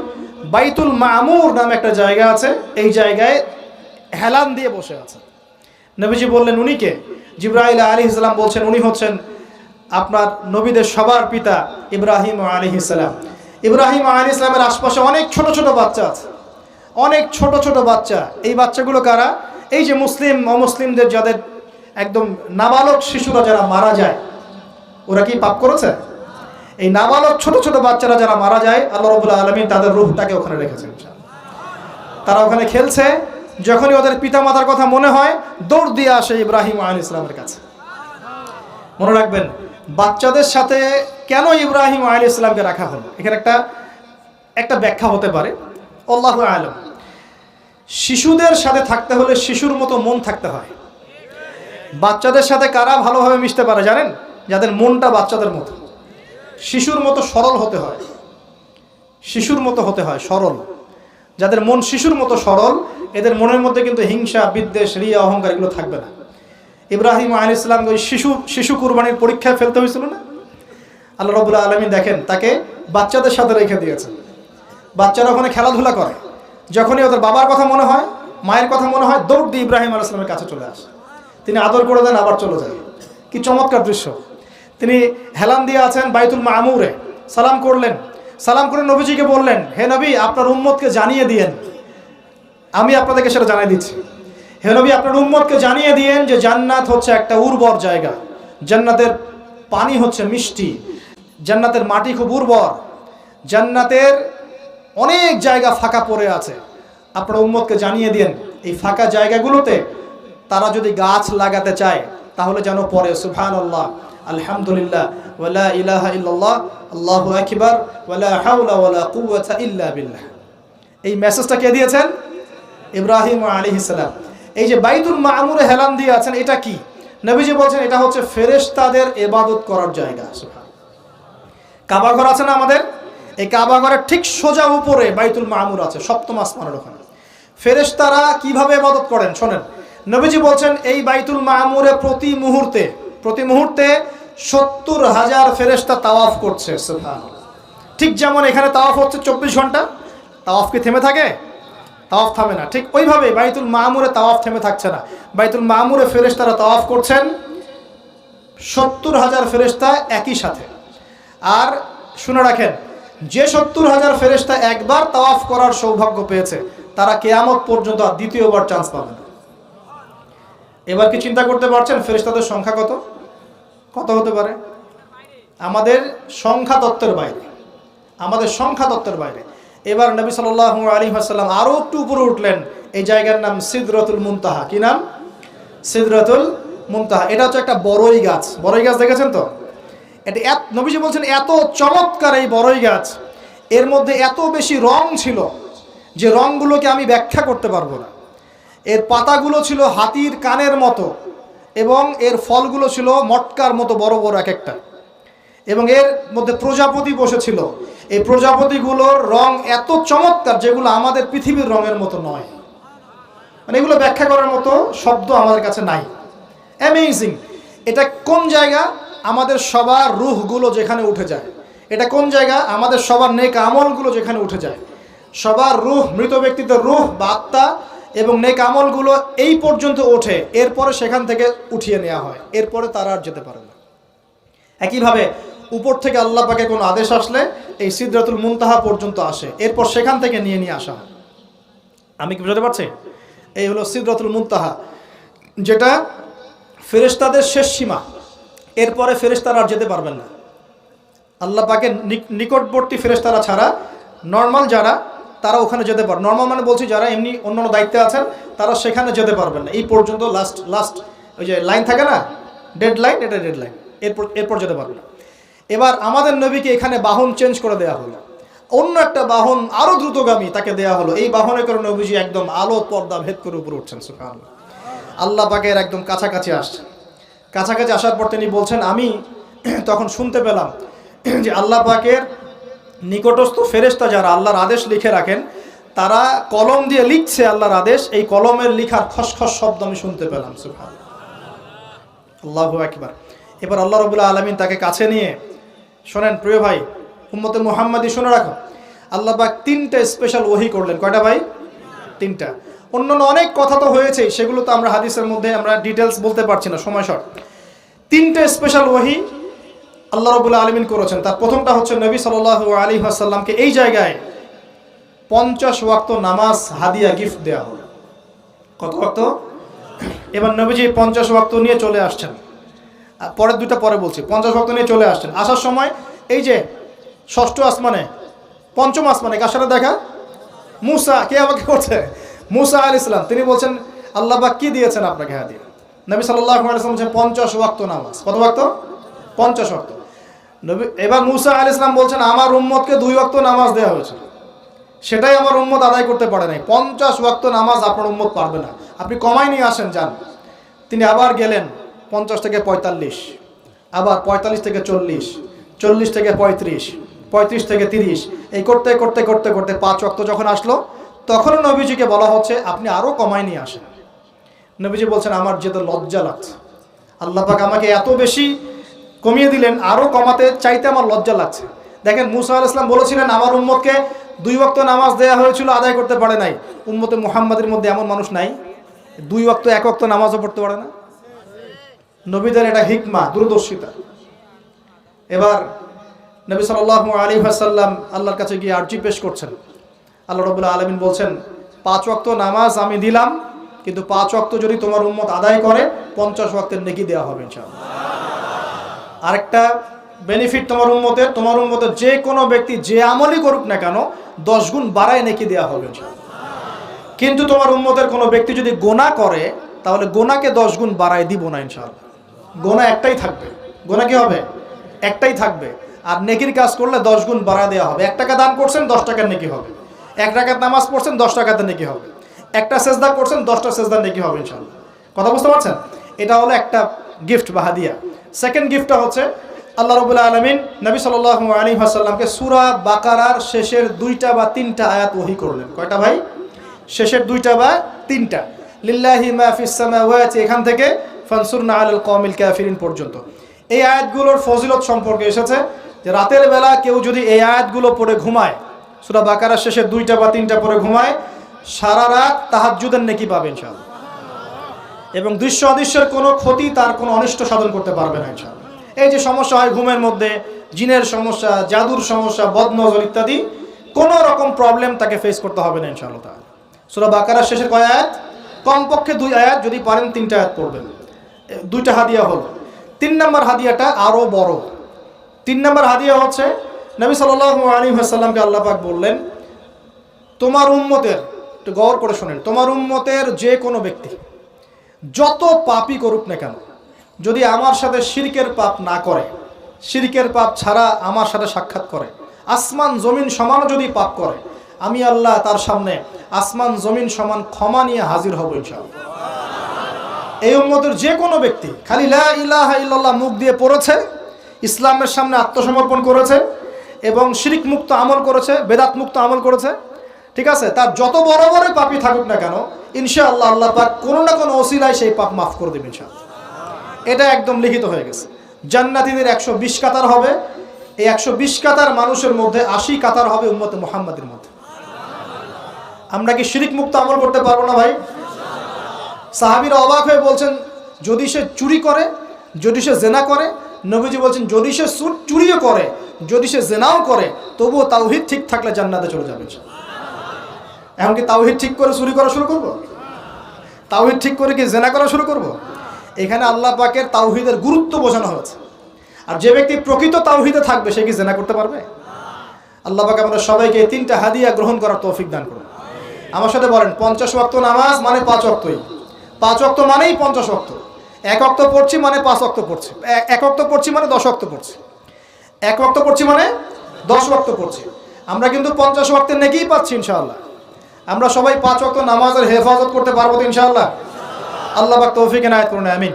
বাইতুল মামুর নামে একটা জায়গা আছে, এই জায়গায় হেলান দিয়ে বসে আছে। নবীজি বললেন উনি কে? জিবরাইল আলাইহিস সালাম বলছেন উনি হচ্ছেন আপনার নবীদের সবার পিতা ইব্রাহিম আলাইহিস সালাম। ইব্রাহিম আলাইহিস সালামের আশপাশে অনেক ছোট ছোট বাচ্চা আছে, অনেক ছোট ছোট বাচ্চা। এই বাচ্চাগুলো কারা? এই যে মুসলিম অমুসলিমদের যাদের একদম নাবালক শিশুরা যারা মারা যায়, ওরা কি পাপ করেছে? এই নাবালক ছোট ছোট বাচ্চারা যারা মারা যায়, আল্লাহ রাব্বুল আলামিন তাদের রূহটাকে ওখানে রেখেছেন। তারা ওখানে খেলছে, যখনই ওদের পিতামাতার কথা মনে হয় দৌড় দিয়ে আসে ইব্রাহিম আলাইহিস সালামের কাছে। মনে রাখবেন, বাচ্চাদের সাথে কেন ইব্রাহিম আলাইহিস সালামকে রাখা হলো, এখানে একটা ব্যাখ্যা হতে পারে, আল্লাহু আ'লাম। শিশুদের সাথে থাকতে হলে শিশুর মতো মন থাকতে হয়। বাচ্চাদের সাথে কারা ভালোভাবে মিশতে পারে জানেন? যাদের মনটা বাচ্চাদের মতো, শিশুর মতো সরল হতে হয়। শিশুর মতো হতে হয়, সরল। যাদের মন শিশুর মতো সরল, এদের মনের মধ্যে কিন্তু হিংসা, বিদ্বেষ, রিয়া, অহংকার এগুলো থাকবে না। ইব্রাহিম আলাইহিস সালামকে ওই শিশু কুরবানির পরীক্ষায় ফেলতে হয়েছিল না? আল্লাহ রাব্বুল আলামিন দেখেন তাকে বাচ্চাদের সাথে রেখে দিয়েছেন। বাচ্চারা ওখানে খেলাধুলা করে, যখনই ওদের বাবার কথা মনে হয় মায়ের কথা মনে হয়, দৌড় দিয়ে ইব্রাহিম আলাইহিস সালামের কাছে চলে আসে। তিনি আদর করে দেন, আবার চলে যায়। কি চমৎকার দৃশ্য! তিনি হেলান দিয়ে আছেন বাইতুল মামুরে, সালাম করলেন। সালাম করে নবীজিকে বললেন, হে নবী, আপনার উম্মতকে জানিয়ে দিয়েন, আমি আপনাদেরকে সেটা জানিয়ে দিচ্ছি। হে নবী, আপনার উম্মতকে জানিয়ে দিয়েন যে জান্নাত হচ্ছে একটা উর্বর জায়গা, জান্নাতের পানি হচ্ছে মিষ্টি, জান্নাতের মাটি খুব উর্বর, জান্নাতের অনেক জায়গা ফাঁকা পড়ে আছে। আপনার উম্মতকে জানিয়ে দিয়েন এই ফাঁকা জায়গাগুলোতে তারা যদি গাছ লাগাতে চায় তাহলে যেন পড়ে সুবহানাল্লাহ, আলহামদুলিল্লাহ, ওয়ালা ইলাহা ইল্লাল্লাহ, আল্লাহু আকবার, ওয়ালা হাওলা ওয়ালা কুওয়াতা ইল্লা বিল্লাহ। এই মেসেজটা কে দিয়েছেন? ইব্রাহিম আলাইহিস সালাম। এই যে বাইতুল মামুরে হেলান দিয়ে আছেন, এটা কি? নবীজি বলছেন এটা হচ্ছে ফেরেশতাদের ইবাদত করার জায়গা। কাবা ঘর আছে না আমাদের, এই কাবা ঘরের ঠিক সোজা উপরে বাইতুল মামুর আছে, সপ্তম আসমানের ওখানে। ফেরেশতারা কিভাবে ইবাদত করেন শোনেন। নবীজি বলছেন এই বাইতুল মামুরে প্রতি মুহূর্তে 70,000 ফেরেশতা তাওয়াফ করছে। সুবহানাল্লাহ। ঠিক যেমন এখানে তাওয়াফ হচ্ছে 24 ঘন্টা, তাওয়াফ কি থেমে থাকে? তাওয়াফ থামে না। ঠিক ওইভাবে বাইতুল মামুরে তাওয়াফ থেমে থাকছে না। বাইতুল মামুরে ফেরেশতারা তাওয়াফ করছেন 70,000 ফেরেশতা একই সাথে। আর শুনে রাখেন, যে 70,000 ফেরেশতা একবার তাওয়াফ করার সৌভাগ্য পেয়েছে তারা কিয়ামত পর্যন্ত আর দ্বিতীয়বার চান্স পাবে না। এবার কি চিন্তা করতে পারছেন ফেরেশতাদের সংখ্যা কত হতে পারে? আমাদের সংখ্যা তত্ত্বের বাইরে। এবার নবী সাল্লাল্লাহু আলাইহি ওয়াসাল্লাম আরো একটু উপরে উঠলেন। এই জায়গার নাম সিদরাতুল মুনতাহা। কি নাম? সিদরাতুল মুনতাহা। এটা হচ্ছে একটা বড়ই গাছ দেখেছেন তো? এটা নবীজি বলছেন এত চমৎকার এই বড়ই গাছ, এর মধ্যে এত বেশি রং ছিল যে রংগুলোকে আমি ব্যাখ্যা করতে পারবো না। এর পাতাগুলো ছিল হাতির কানের মতো এবং এর ফলগুলো ছিল মটকার মতো বড় বড় এক একটা, এবং এর মধ্যে প্রজাপতি বসেছিল। এই প্রজাপতিগুলোর রং এত চমৎকার যেগুলো আমাদের পৃথিবীর রঙের মতো নয়। মানে এগুলো ব্যাখ্যা করার মতো শব্দ আমাদের কাছে নাই। অ্যামেজিং! এটা কোন জায়গা? আমাদের সবার রূহগুলো যেখানে উঠে যায়। এটা কোন জায়গা? আমাদের সবার নেক আমলগুলো যেখানে উঠে যায়। সবার রূহ, মৃত ব্যক্তিদের রূহ বা আত্মা এবং নেক আমলগুলো এই পর্যন্ত ওঠে, এরপরে সেখান থেকে উঠিয়ে নেওয়া হয়, এরপরে তারা আর যেতে পারে না। একইভাবে উপর থেকে আল্লাহ পাকের কোনো আদেশ আসলে এই সিদরাতুল মুনতাহা পর্যন্ত আসে, এরপর সেখান থেকে নিয়ে আসা হয়। আমি কি বুঝতে পারছি? এই হলো সিদরাতুল মুনতাহা, যেটা ফেরেশতাদের শেষ সীমা। এরপরে ফেরেশতারা আর যেতে পারবেন না। আল্লাহ পাকের নিকটবর্তী ফেরেশতারা ছাড়া নর্মাল যারা, তারা ওখানে যেতে পারে। নর্মাল মানে বলছি যারা এমনি অন্যান্য দায়িত্বে আছেন তারা সেখানে যেতে পারবেন না। এই পর্যন্ত লাস্ট ওই যে লাইন থাকে না, ডেড লাইন, এটা ডেড লাইন, এরপর যেতে পারবে না। এবার আমাদের নবীকে এখানে বাহন চেঞ্জ করে দেওয়া হলো, অন্য একটা বাহন আরো দ্রুতগামী তাকে দেওয়া হলো। এই বাহনে করে নবীজি একদম আলো পর্দা ভেদ করে উপরে উঠছেন। সুবহানাল্লাহ। আল্লাহ পাকের একদম কাছাকাছি আসছেন। কাছাকাছি আসার পর তিনি বলছেন, আমি তখন শুনতে পেলাম যে আল্লাহ পাকের নিকটস্থ ফেরেশতা যারা আল্লাহর আদেশ লিখে রাখেন, তারা কলম দিয়ে লিখছে আল্লাহর আদেশ। এই কলমের লিখার খসখস শব্দ আমি শুনতে পেলাম। সুবহানাল্লাহ, আল্লাহু আকবার। এবার আল্লাহ রাব্বুল আলামিন তাকে কাছে নিয়ে, শোনেন প্রিয় ভাই, উম্মতে মুহাম্মাদি শুনে রাখো, আল্লাহ পাক 3টা স্পেশাল ওহী করলেন। কয়টা ভাই? 3টা। অন্যান্য অনেক কথা তো হয়েছে, সেগুলো তো আমরা হাদিসের মধ্যে আমরা ডিটেলস বলতে পারছি না, সময় শর্ট। 3টে স্পেশাল ওহী আল্লাহ রাব্বুল আলামিন করেছেন। তার প্রথমটা হচ্ছে নবী সাল্লাল্লাহু আলাইহি ওয়াসাল্লামকে এই জায়গায় 50 ওয়াক্ত নামাজ হাদিয়া গিফট দেওয়া হলো। কত ওয়াক্ত? এবার নবীজি 50 ওয়াক্ত নিয়ে চলে আসছেন। পরের দুটো পরে বলছি। 50 ওয়াক্ত নিয়ে চলে আসছেন। আসার সময় এই যে ষষ্ঠ আসমানে, পঞ্চম আসমানে কার সাথে দেখা? মুসা। কে আমাকে করছে? মুসা আলাইহিস সালাম। তিনি বলছেন, আল্লাহ পাক কি দিয়েছেন আপনাকে হাদিয়া? নবী সাল্লাল্লাহু আলাইহি ওয়াসাল্লাম বলছেন 50 ওয়াক্ত নামাজ। কত ওয়াক্ত? 50 ওয়াক্ত। নবী এবার মুসা আলাইহিস সালাম বলছেন, আমার উম্মতকে 2 ওয়াক্ত নামাজ দেওয়া হয়েছে, সেটাই আমার উম্মত আদায় করতে পারে নাই। 50 ওয়াক্ত নামাজ আপনার উম্মত পারবে না, আপনি কমাই নিয়ে আসেন, যান। তিনি আবার গেলেন 50 থেকে 45, আবার 45 থেকে 40, 40 থেকে 35, 35 থেকে 30, এই করতে করতে করতে করতে 5 ওয়াক্ত যখন আসলো, তখনও নবীজিকে বলা হচ্ছে আপনি আরও কমাই নিয়ে আসেন। নবীজি বলছেন, আমার যেতে লজ্জা লাগছে, আল্লাহ পাক আমাকে এত বেশি কমিয়ে দিলেন, আরও কমাতে চাইতে আমার লজ্জা লাগছে। দেখেন, মুসা আলাইহিস সালাম বলেছিলেন আমার উম্মতকে 2 ওয়াক্ত নামাজ দেয়া হয়েছিল, আদায় করতে পারে নাই। উম্মতে মুহাম্মাদের মধ্যে এমন মানুষ নাই 2 ওয়াক্ত 1 ওয়াক্ত নামাজও পড়তে পারে না। নবীদের এটা হিকমা, দূরদর্শিতা। এবার নবী সাল্লাল্লাহু আলাইহি ওয়াসাল্লাম আল্লাহর কাছে গিয়ে আরজি পেশ করছেন। আল্লাহ রাব্বুল আলামিন বলছেন 5 ওয়াক্ত নামাজ আমি দিলাম, কিন্তু 5 ওয়াক্ত যদি তোমার উম্মত আদায় করে 50 ওয়াক্তের নেকি দেওয়া হবে ইনশাআল্লাহ। আরেকটা বেনিফিট তোমার উম্মতের যে কোনো ব্যক্তি যে আমলই করুক না কেন 10 গুণ বাড়ায় নেকি দেওয়া হবে ইনশাআল্লাহ। কিন্তু তোমার উম্মতের কোনো ব্যক্তি যদি গোনা করে তাহলে গোনাকে 10 গুণ বাড়ায় দিব না ইনশাআল্লাহ। গোনা একটাই থাকবে। গোনা কি হবে? একটাই থাকবে। আর নেকির কাজ করলে 10 গুণ বাড়ায় দেওয়া হবে। 1 টাকা দান করছেন 10 টাকার নেকি হবে। 1 রাকাত নামাজ পড়ছেন 10 টাকাতে নেকি হবে। একটা সেজদা করছেন 10টা সেজদার নেকি হবে ইনশাআল্লাহ। কথা বুঝতে পারছেন? এটা হলো একটা গিফট বা হাদিয়া। সেকেন্ড গিফটটা হচ্ছে আল্লাহ রাব্বুল আলামিন নবী সাল্লাল্লাহু আলাইহি ওয়াসাল্লামকে সূরা বাকারার শেষের 2টা বা 3টা আয়াত ওহী করলেন। কয়টা ভাই? শেষের 2টা বা 3টা। লিল্লাহি মা ফিস সামাওয়াতি এখান থেকে ফানসুরনা আলাল কওমিল কাফিরিন পর্যন্ত। এই আয়াতগুলোর ফজিলত সম্পর্কে এসেছে যে রাতের বেলা কেউ যদি এই আয়াতগুলো পড়ে ঘুমায়, সূরা বাকারার শেষের 2টা বা 3টা পড়ে ঘুমায়, সারা রাত তাহাজ্জুদের নেকি পাবে ইনশাআল্লাহ। এবং দৃশ্য অদৃশ্যের কোনো ক্ষতি, তার কোনো অনিষ্ট সাধন করতে পারবে না ইনশাআল্লাহ। এই যে সমস্যা হয় ঘুমের মধ্যে, জিনের সমস্যা, জাদুর সমস্যা, বদনজর ইত্যাদি, কোনো রকম প্রবলেম তাকে ফেস করতে হবে না ইনশাআল্লাহ তাআলা। সূরা বাকারার শেষের কয় আয়াত? কমপক্ষে 2 আয়াত, যদি পারেন 3টা আয়াত পড়বেন। 2টা হাদিয়া হলো। 3 নম্বর হাদিয়াটা আরো বড়। 3 নম্বর হাদিয়া হচ্ছে নবী সাল্লাল্লাহু আলাইহি ওয়াসাল্লামকে আল্লাহ পাক বললেন, তোমার উম্মতের, একটু গৌর করে শুনেন, তোমার উম্মতের যে কোনো ব্যক্তি যত পাপই করুক না কেন, যদি আমার সাথে শিরকের পাপ না করে, শিরকের পাপ ছাড়া আমার সাথে সাক্ষাৎ করে, আসমান জমিন সমান যদি পাপ করে, আমি আল্লাহ তার সামনে আসমান জমিন সমান ক্ষমা নিয়ে হাজির হব ইনশাআল্লাহ। এই উম্মতের যে কোনো ব্যক্তি খালি লা ইলাহা ইল্লাল্লাহ মুখ দিয়ে পড়েছে, ইসলামের সামনে আত্মসমর্পণ করেছে এবং শিরক মুক্ত আমল করেছে, বেদাত মুক্ত আমল করেছে, ঠিক আছে, তার যত বড় বড় পাপই থাকুক না কেন ইনশাআল্লাহ আল্লাহ পাক কোনো না কোনো ওসিলায় সেই পাপ মাফ করে দেবেন ইনশাআল্লাহ। এটা একদম লিখিত হয়ে গেছে। জান্নাতীদের 120 কাতার হবে। এই 120 কাতার মানুষের মধ্যে 80 কাতার হবে উম্মতে মুহাম্মাদের মধ্যে। আমরা কি শিরক মুক্ত আমল করতে পারবো না ভাই? সাহাবীরা অবাক হয়ে বলছেন, যদি সে চুরি করে, যদি সে জেনা করে, নবীজি বলছেন যদি সে চুরিও করে, যদি সে জেনাও করে, তবুও তাওহীদ ঠিক থাকলে জান্নাতে চলে যাবে। এখন কি তাওহীদ ঠিক করে চুরি করা শুরু করব? তাওহীদ ঠিক করে কি জেনা করা শুরু করব? এখানে আল্লাহ পাকের তাওহীদের গুরুত্ব বোঝানো হয়েছে। আর যে ব্যক্তি প্রকৃত তাওহীদে থাকবে সে কি জেনা করতে পারবে? আল্লাহ পাক আমাদের সবাইকে 3টা হাদিয়া গ্রহণ করার তৌফিক দান করুন। আমার সাথে বলেন, 50 ওয়াক্ত নামাজ মানে 5 ওয়াক্তই। 5 ওয়াক্ত মানেই 50 ওয়াক্ত। 1 ওয়াক্ত পড়ছি মানে 5 ওয়াক্ত পড়ছি। 1 ওয়াক্ত পড়ছি মানে 10 ওয়াক্ত পড়ছি। 1 ওয়াক্ত পড়ছি মানে 10 ওয়াক্ত পড়ছি। আমরা কিন্তু 50 ওয়াক্তের নেকিই পাচ্ছি ইনশাআল্লাহ। আমরা সবাই 5 ওয়াক্ত নামাজের হেফাজত করতে পারবো তো ইনশাআল্লাহ? আল্লাহ পাক তৌফিক এনায়েত করুন, আমিন।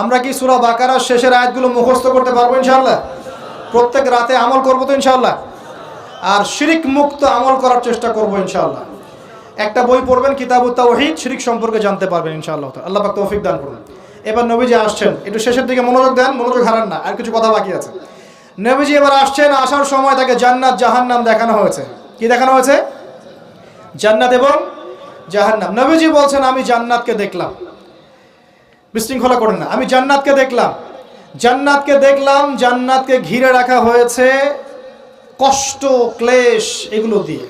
আমরা কি সূরা বাকারার শেষের আয়াতগুলো মুখস্থ করতে পারবো ইনশাআল্লাহ? প্রত্যেক রাতে আমল করবো তো ইনশাআল্লাহ? আর শিরক মুক্ত আমল করার চেষ্টা করবো ইনশাআল্লাহ। একটা বই পড়বেন, কিতাবুত তাওহীদ, শিরক সম্পর্কে জানতে পারবেন ইনশাআল্লাহ। আল্লাহ পাক তৌফিক দান করুন। এবার নবীজি আসছেন, একটু শেষের দিকে মনোযোগ দেন, মনোযোগ হারান না, আর কিছু কথা বাকি আছে। নবীজি এবার আসছেন, আসার সময় তাকে জান্নাত জাহান্নাম দেখানো হয়েছে। কি দেখানো হয়েছে? জান্নাত এবং জাহান্নাম। নবীজি বলছেন, আমি জান্নাতকে দেখলাম। বিশৃঙ্খলা করেন না, আমি জান্নাতকে দেখলাম। জান্নাতকে দেখলাম, জান্নাতকে ঘিরে রাখা হয়েছে কষ্ট, ক্লেশ, এগুলো দিয়ে।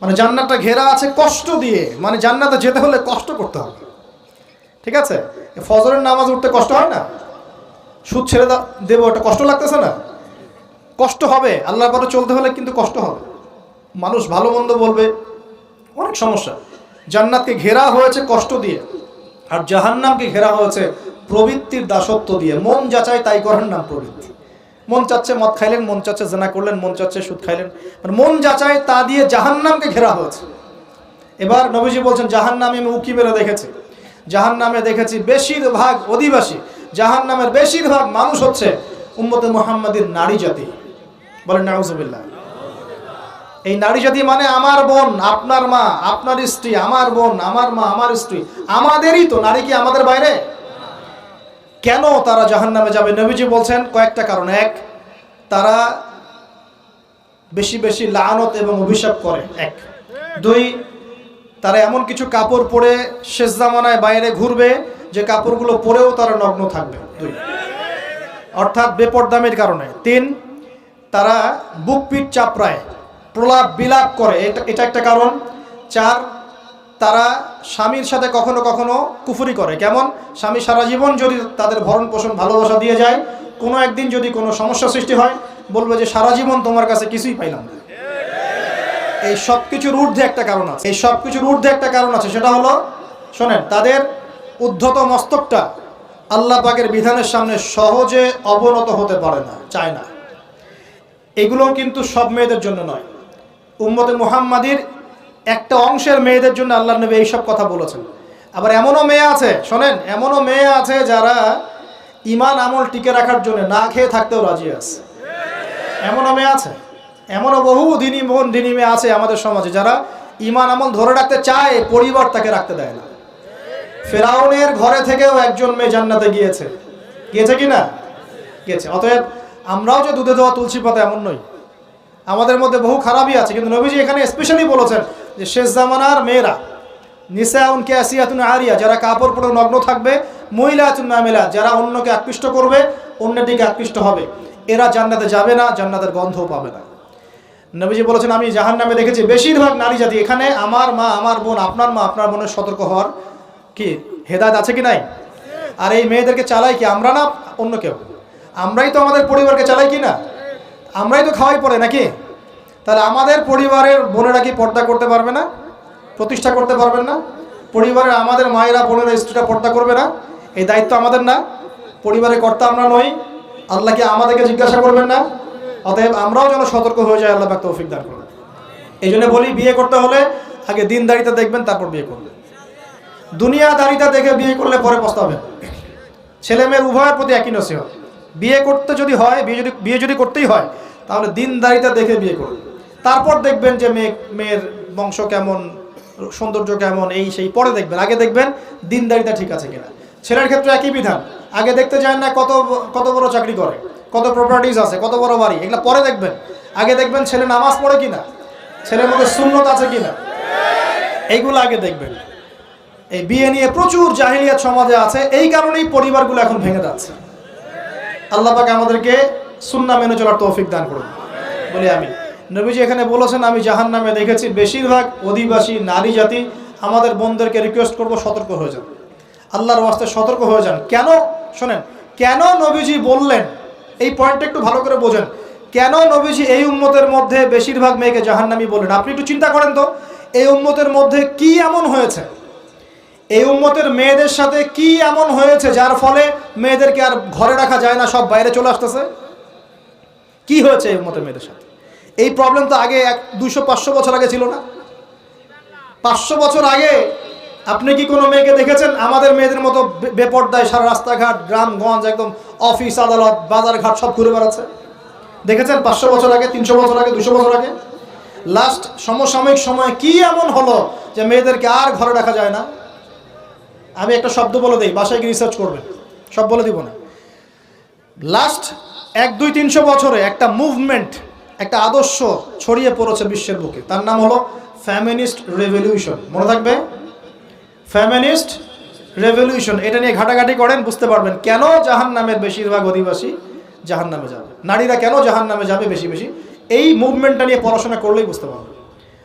মানে জান্নাতটা ঘেরা আছে কষ্ট দিয়ে, মানে জান্নাতে যেতে হলে কষ্ট করতে হবে। ঠিক আছে, ফজরের নামাজ উঠতে কষ্ট হয় না? সুদ ছেড়ে দেবো, এটা কষ্ট লাগতেছে না? কষ্ট হবে। আল্লাহর পথে চলতে হলে কিন্তু কষ্ট হবে। মানুষ ভালো মন্দ বলবে, অনেক সমস্যা। জান্নাতকে ঘেরা হয়েছে কষ্ট দিয়ে, আর জাহান্নামকে ঘেরা হয়েছে প্রবৃত্তির দাসত্ব দিয়ে। মন যাচাই তাই করার নাম প্রবৃত্তি। মন চাচ্ছে মদ খাইলেন, মন চাচ্ছে জেনা করলেন, মন চাচ্ছে সুদ খাইলেন, মানে মন যাচাই তা দিয়ে জাহান্নামকে ঘেরা হয়েছে। এবার নবীজি বলছেন, জাহান্নামে আমি উকি মেরে দেখেছি, জাহান্নামে দেখেছি বেশিরভাগ অধিবাসী, জাহান্নামের বেশিরভাগ মানুষ হচ্ছে উম্মতে মুহাম্মাদের নারী জাতি। বলেন নাউজুবিল্লাহ। এই নারী জাতি মানে আমার বোন, আপনার মা, আপনার স্ত্রী, আমার বোন, আমার মা, আমার স্ত্রী, আমাদেরই তো। নারী কি আমাদের বাইরে? কেন তারা জাহান্নামে যাবে? নবীজি বলছেন কয়েকটা কারণ। এক, তারা বেশি বেশি লানত এবং অভিশাপ করে। এক, দুই, তারা এমন কিছু কাপড় পরে শেষ জামানায় বাইরে ঘুরবে যে কাপড়গুলো পরেও তারা নগ্ন থাকবে। দুই, অর্থাৎ বেপরদামির কারণে। তিন, তারা বুক পিঠ চাপড়ায়, প্রলাপ বিলাপ করে, এটা একটা কারণ। চার, তারা স্বামীর সাথে কখনো কখনো কুফরি করে। কেমন? স্বামী সারা জীবন যদি তাদের ভরণ পোষণ ভালোবাসা দিয়ে যায়, কোনো একদিন যদি কোনো সমস্যা সৃষ্টি হয়, বলবে যে সারা জীবন তোমার কাছে কিছুই পাইলাম না। এই সব কিছুর ঊর্ধ্বে একটা কারণ আছে, সেটা হলো, শোনেন, তাদের উদ্ধত মস্তকটা আল্লাহ পাকের বিধানের সামনে সহজে অবনত হতে পারে না, চায় না। এগুলো কিন্তু সব মেয়েদের জন্য নয়, উম্মতে মুহাম্মাদির একটা অংশের মেয়েদের জন্য আল্লাহর নবী এইসব কথা বলেছেন। আবার এমনও মেয়ে আছে, শোনেন, এমনও মেয়ে আছে যারা ঈমান আমল টিকে রাখার জন্য না খেয়ে থাকতেও রাজি আছে। এমনও মেয়ে আছে, এমনও বহু দিনী মেয়ে আছে আমাদের সমাজে যারা ঈমান আমল ধরে রাখতে চায়, পরিবার তাকে রাখতে দেয় না। ফেরাউনের ঘরে থেকেও একজন মেয়ে জান্নাতে গিয়েছে কি না? গিয়েছে। অতএব আমরাও যে দুধে দেওয়া তুলসী পাতা এমন নই, আমাদের মধ্যে বহু খারাপই আছে। কিন্তু নবীজি এখানে স্পেশালি বলেছেন যে শেষ জামানার মেয়েরা, নিসাউন কাসিয়াতুন আরিয়া, যারা কাপড় পরে নগ্ন থাকবে, মহিলাতুন মামিলা, যারা অন্যকে আকৃষ্ট করবে, অন্যের দিকে আকৃষ্ট হবে, এরা জান্নাতে যাবে না, জান্নাতের গন্ধও পাবে না। নবীজি বলেছেন, আমি জাহান্নামে দেখেছি বেশিরভাগ নারী জাতি। এখানে আমার মা, আমার বোন, আপনার মা, আপনার বোনের সতর্ক হওয়ার কি হেদায়েত আছে কি নাই? আর এই মেয়েদেরকে চালাই কি আমরা না অন্য কেউ? আমরাই তো আমাদের পরিবারকে চালাই কি না? আমরাই তো খাওয়াই পড়ে নাকি? তাহলে আমাদের পরিবারের বোনেরা কি পর্দা করতে পারবে না? প্রতিষ্ঠা করতে পারবেন না? পরিবারের আমাদের মায়েরা, বোনেরা, স্ত্রীরা পর্দা করবে না? এই দায়িত্ব আমাদের না? পরিবারের কর্তা আমরা নই? আল্লাহ কি আমাদেরকে জিজ্ঞাসা করবেন না? অতএব আমরাও যেন সতর্ক হয়ে যায়, আল্লাহ পাক তৌফিক দান করুন। এই জন্য বলি, বিয়ে করতে হলে আগে দিনদারিতা দেখবেন, তারপর বিয়ে করবেন। দুনিয়াদারিতা দেখে বিয়ে করলে পরে পস্তাবেন। ছেলে মেয়ের উভয়ের প্রতি একই নসিহত, বিয়ে করতে যদি হয়, বিয়ে যদি করতেই হয়, তাহলে দিনদারিতা দেখে বিয়ে করুন। তারপর দেখবেন যে মেয়ের বংশ কেমন, সৌন্দর্য কেমন, এই সেই পরে দেখবেন। আগে দেখবেন দিনদারিতা ঠিক আছে কিনা। ছেলের ক্ষেত্রে একই বিধান, আগে দেখতে যান না কত বড় চাকরি করে, কত প্রপার্টিজ আছে, কত বড় বাড়ি, এগুলো পরে দেখবেন। আগে দেখবেন ছেলে নামাজ পড়ে কিনা, ছেলের মধ্যে সুন্নত আছে কিনা, এইগুলো আগে দেখবেন। এই বিয়ে নিয়ে প্রচুর জাহিলিয়াত সমাজে আছে, এই কারণেই পরিবারগুলো এখন ভেঙে যাচ্ছে। আল্লাহ পাক আমাদেরকে সুন্নাহ মেনে চলার তৌফিক দান করুন, বলি আমি। নবীজি এখানে বলেছেন, আমি জাহান্নামে দেখেছি বেশিরভাগ অধিবাসী নারী জাতি। আমাদের বোনদেরকে রিকোয়েস্ট করবো, সতর্ক হয়ে যান, আল্লাহর ওয়াস্তে সতর্ক হয়ে যান। কেন? শোনেন, কেন নবীজি বললেন, এই পয়েন্টটা একটু ভালো করে বোঝেন। কেন নবীজি এই উম্মতের মধ্যে বেশিরভাগ মেয়েকে জাহান্নামী বললেন? আপনি একটু চিন্তা করেন তো, এই উম্মতের মধ্যে কি এমন হয়েছে, এই উম্মতের মেয়েদের সাথে কি এমন হয়েছে যার ফলে মেয়েদেরকে আর ঘরে রাখা যায় না, সব বাইরে চলে আসতেছে? কি হয়েছে এই উম্মতের মেয়েদের সাথে? এই প্রবলেম তো আগে 200-500 বছর আগে ছিল না। 500 বছর আগে আপনি কি কোনো মেয়েকে দেখেছেন আমাদের মেয়েদের মতো বেপর্দায় সারা রাস্তাঘাট, গ্রামগঞ্জ, একদম অফিস আদালত বাজার ঘাট সব ঘুরে বেড়াচ্ছে? দেখেছেন 500 বছর আগে, 300 বছর আগে, 200 বছর আগে? লাস্ট সমসাময়িক সময়ে কি এমন হলো যে মেয়েদেরকে আর ঘরে রাখা যায় না? আমি একটা শব্দ বলে দিই, বাসায় গিয়ে রিসার্চ করবেন, সব বলে দিব না। লাস্ট 100-200-300 বছরে একটা মুভমেন্ট, একটা আদর্শ ছড়িয়ে পড়েছে বিশ্বের বুকে, তার নাম হলো ফেমিনিস্ট রেভলিউশন। মনে থাকবে, ফেমিনিস্ট রেভলিউশন। এটা নিয়ে ঘাটাঘাটি করেন, বুঝতে পারবেন কেন জাহান্নামের বেশিরভাগ অধিবাসী জাহান্নামে যাবে, নারীরা কেন জাহান্নামে যাবে বেশি বেশি। এই মুভমেন্টটা নিয়ে পড়াশোনা করলেই বুঝতে পারবেন।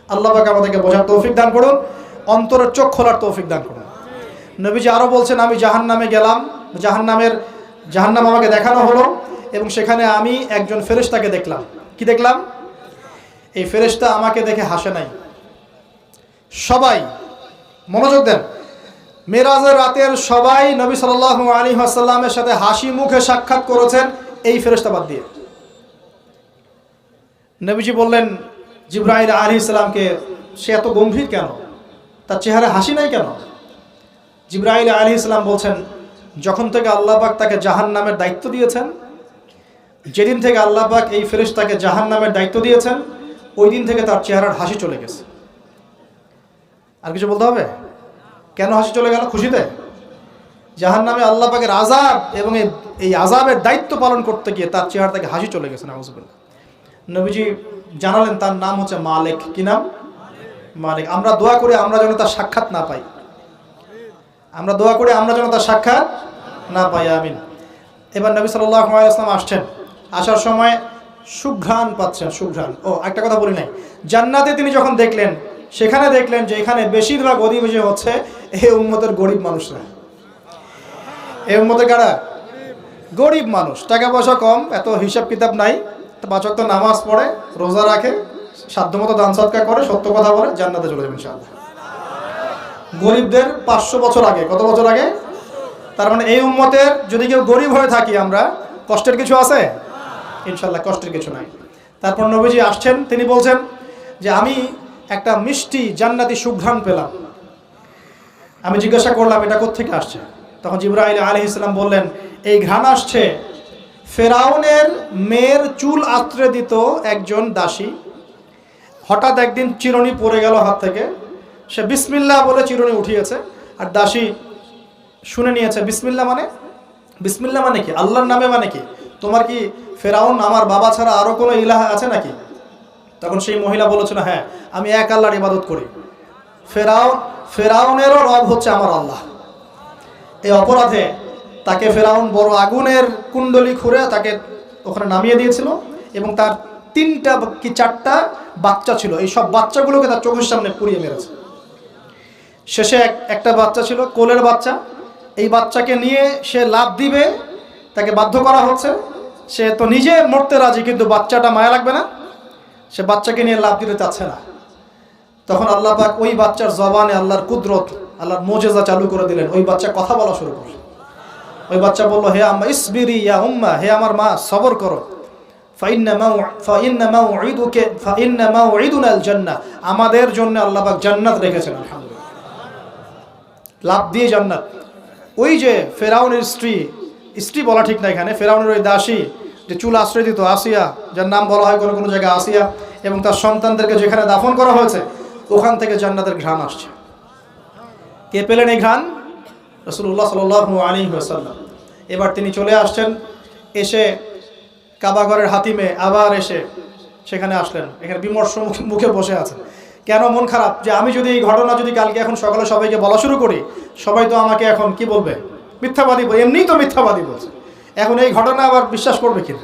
আল্লাহ পাক আমাদেরকে বোঝার তৌফিক দান করুন, অন্তরের চোখ খোলার তৌফিক দান করুন। নবীজি আরও বলছেন, আমি জাহান্নামে গেলাম, জাহান্নাম আমাকে দেখানো হলো, এবং সেখানে আমি একজন ফেরেশতাকে দেখলাম। কি দেখলাম? এই ফেরেশতা আমাকে দেখে হাসে নাই। সবাই মনোযোগ দেন, মেরাজের রাতের সবাই নবী সাল্লাল্লাহু আলাইহি ওয়াসাল্লামের সাথে হাসি মুখে সাক্ষাৎ করেছেন এই ফেরেশতা বাদ দিয়ে। নবীজি বললেন জিবরাইল আলাইহিস সালামকে, সে এত গম্ভীর কেন, তার চেহারা হাসি নাই কেন? জিবরাইল আলাইহিস সালাম বলছেন, যখন থেকে আল্লাহ পাক তাকে জাহান্নামের দায়িত্ব দিয়েছেন, যেদিন থেকে আল্লাহ পাক এই ফেরেশতাকে জাহান্নামের দায়িত্ব দিয়েছেন, ওই দিন থেকে তার চেহারার হাসি চলে গেছে। আর কিছু বলতে হবে? কেন হাসি চলে গেল? খুশিতে? জাহান্নামে আল্লাহ পাকের আযাব এবং এই আযাবের দায়িত্ব পালন করতে গিয়ে তার চেহারা থেকে হাসি চলে গেছে, নাউযুবিল্লাহ। নবীজি জানালেন তার নাম হচ্ছে মালিক। কি নাম? মালিক। আমরা দোয়া করি আমরা যেন তার সাক্ষাৎ না পাই, আমরা দোয়া করি আমরা যেন তার সাক্ষাৎ না পাই, আমিন। এবার নবী সাল্লাল্লাহু আলাইহি ওয়াসাল্লাম আসছেন, আসার সময় সুঘ্রাণ পাচ্ছেন, সুঘ্রাণ। ও একটা কথা বলি নাই, জান্নাতে তিনি যখন দেখলেন, সেখানে দেখলেন যে এখানে বেশিরভাগ অধিবাসী হচ্ছে এই উম্মতের গরিব মানুষরা। এই উম্মতের কারা? গরিব মানুষ, টাকা পয়সা কম, এত হিসাব কিতাব নাই, 5 ওয়াক্ত নামাজ পড়ে, রোজা রাখে, সাধ্যমতো দান সদকা করে, সত্য কথা বলে, জান্নাতে চলে যাবে ইনশাআল্লাহ। গরিবদের 500 বছর আগে, কত বছর আগে? তার মানে এই উম্মতের যদি কেউ গরিব হয়ে থাকি আমরা, কষ্টের কিছু আছে? ইনশাআল্লাহ কষ্টের কিছু নাই। তারপর নবীজি আসছেন, তিনি বলছেন যে আমি একটা মিষ্টি জান্নাতি সুঘ্রাণ পেলাম। আমি জিজ্ঞাসা করলাম এটা কোত্থেকে আসছে? তখন জিবরাইল আলাইহিস সালাম বললেন এই ঘ্রাণ আসছে ফেরাউনের মেয়ের চুল আঁচড়ে দিত একজন দাসী। হঠাৎ একদিন চিরুনি পড়ে গেল হাত থেকে, সে বিসমিল্লাহ বলে চিরুনি উঠিয়েছে, আর দাসী শুনে নিয়েছে বিসমিল্লাহ মানে? বিসমিল্লাহ মানে কি? আল্লাহর নামে মানে কি? তোমার কি ফেরাউন আমার বাবা ছাড়া আরো কোনো ইলাহ আছে নাকি? তখন সেই মহিলা বলেছিল হ্যাঁ, আমি এক আল্লাহর ইবাদত করি, ফেরাউনেরও রব হচ্ছে আমার আল্লাহ। এই অপরাধে তাকে ফেরাউন বড় আগুনের কুণ্ডলি খুঁড়ে তাকে ওখানে নামিয়ে দিয়েছিল, এবং তার 3টা কি 4টা বাচ্চা ছিল, এই সব বাচ্চাগুলোকে তার চোখের সামনে পুড়িয়ে মেরেছে। শেষে একটা বাচ্চা ছিল, কোলের বাচ্চা, এই বাচ্চাকে নিয়ে সে লাফ দিবে, তাকে বাধ্য করা হচ্ছে, সে তো নিজে মরতে রাজি, কিন্তু বাচ্চাটা মায়া লাগবে না, সে বাচ্চাকে নিয়ে লাফ দিতে চাচ্ছে না। তখন আল্লাহ পাক ওই বাচ্চার জবানে আল্লাহর কুদরত, আল্লাহর মুজিজা চালু করে দিলেন, ওই বাচ্চা কথা বলা শুরু করল। ওই বাচ্চা বলল হে আম্মা ইসবিরি ইয়া উম্মা, হে আমার মা সবর করো, ফাইন্না মাউইদুনাল জান্নাহ, আমাদের জন্য আল্লাহ পাক জান্নাত রেখেছেন। আলহামদুলিল্লাহ, লাভ দিয়ে জান্নাত। ওই যে ফেরাউনের স্ত্রী বলা ঠিক না এখানে, ফেরাউনের ওই দাসী যে চুল আশ্রয় দিত, আসিয়া, যার নাম বলা হয় কোনো কোনো জায়গায় আসিয়া, এবং তার সন্তানদেরকে যেখানে দাফন করা হয়েছে ওখান থেকে জান্নাতের ঘ্রাণ আসছে। কে পেলেন এই ঘ্রাণ? রাসূলুল্লাহ সাল্লাল্লাহু আলাইহি ওয়াসাল্লাম। এবার তিনি চলে আসছেন, এসে কাবাঘরের হাতিমে আবার এসে সেখানে আসলেন, এখানে বিমর্ষ মুখে বসে আছেন। কেন মন খারাপ? যে আমি যদি এই ঘটনা যদি কালকে এখন সকালে সবাইকে বলা শুরু করি, সবাই তো আমাকে এখন কি বলবে? মিথ্যাবাদী, এমনিই তো মিথ্যাবাদী বলছে, এখন এই ঘটনা আবার বিশ্বাস করবে কিনা?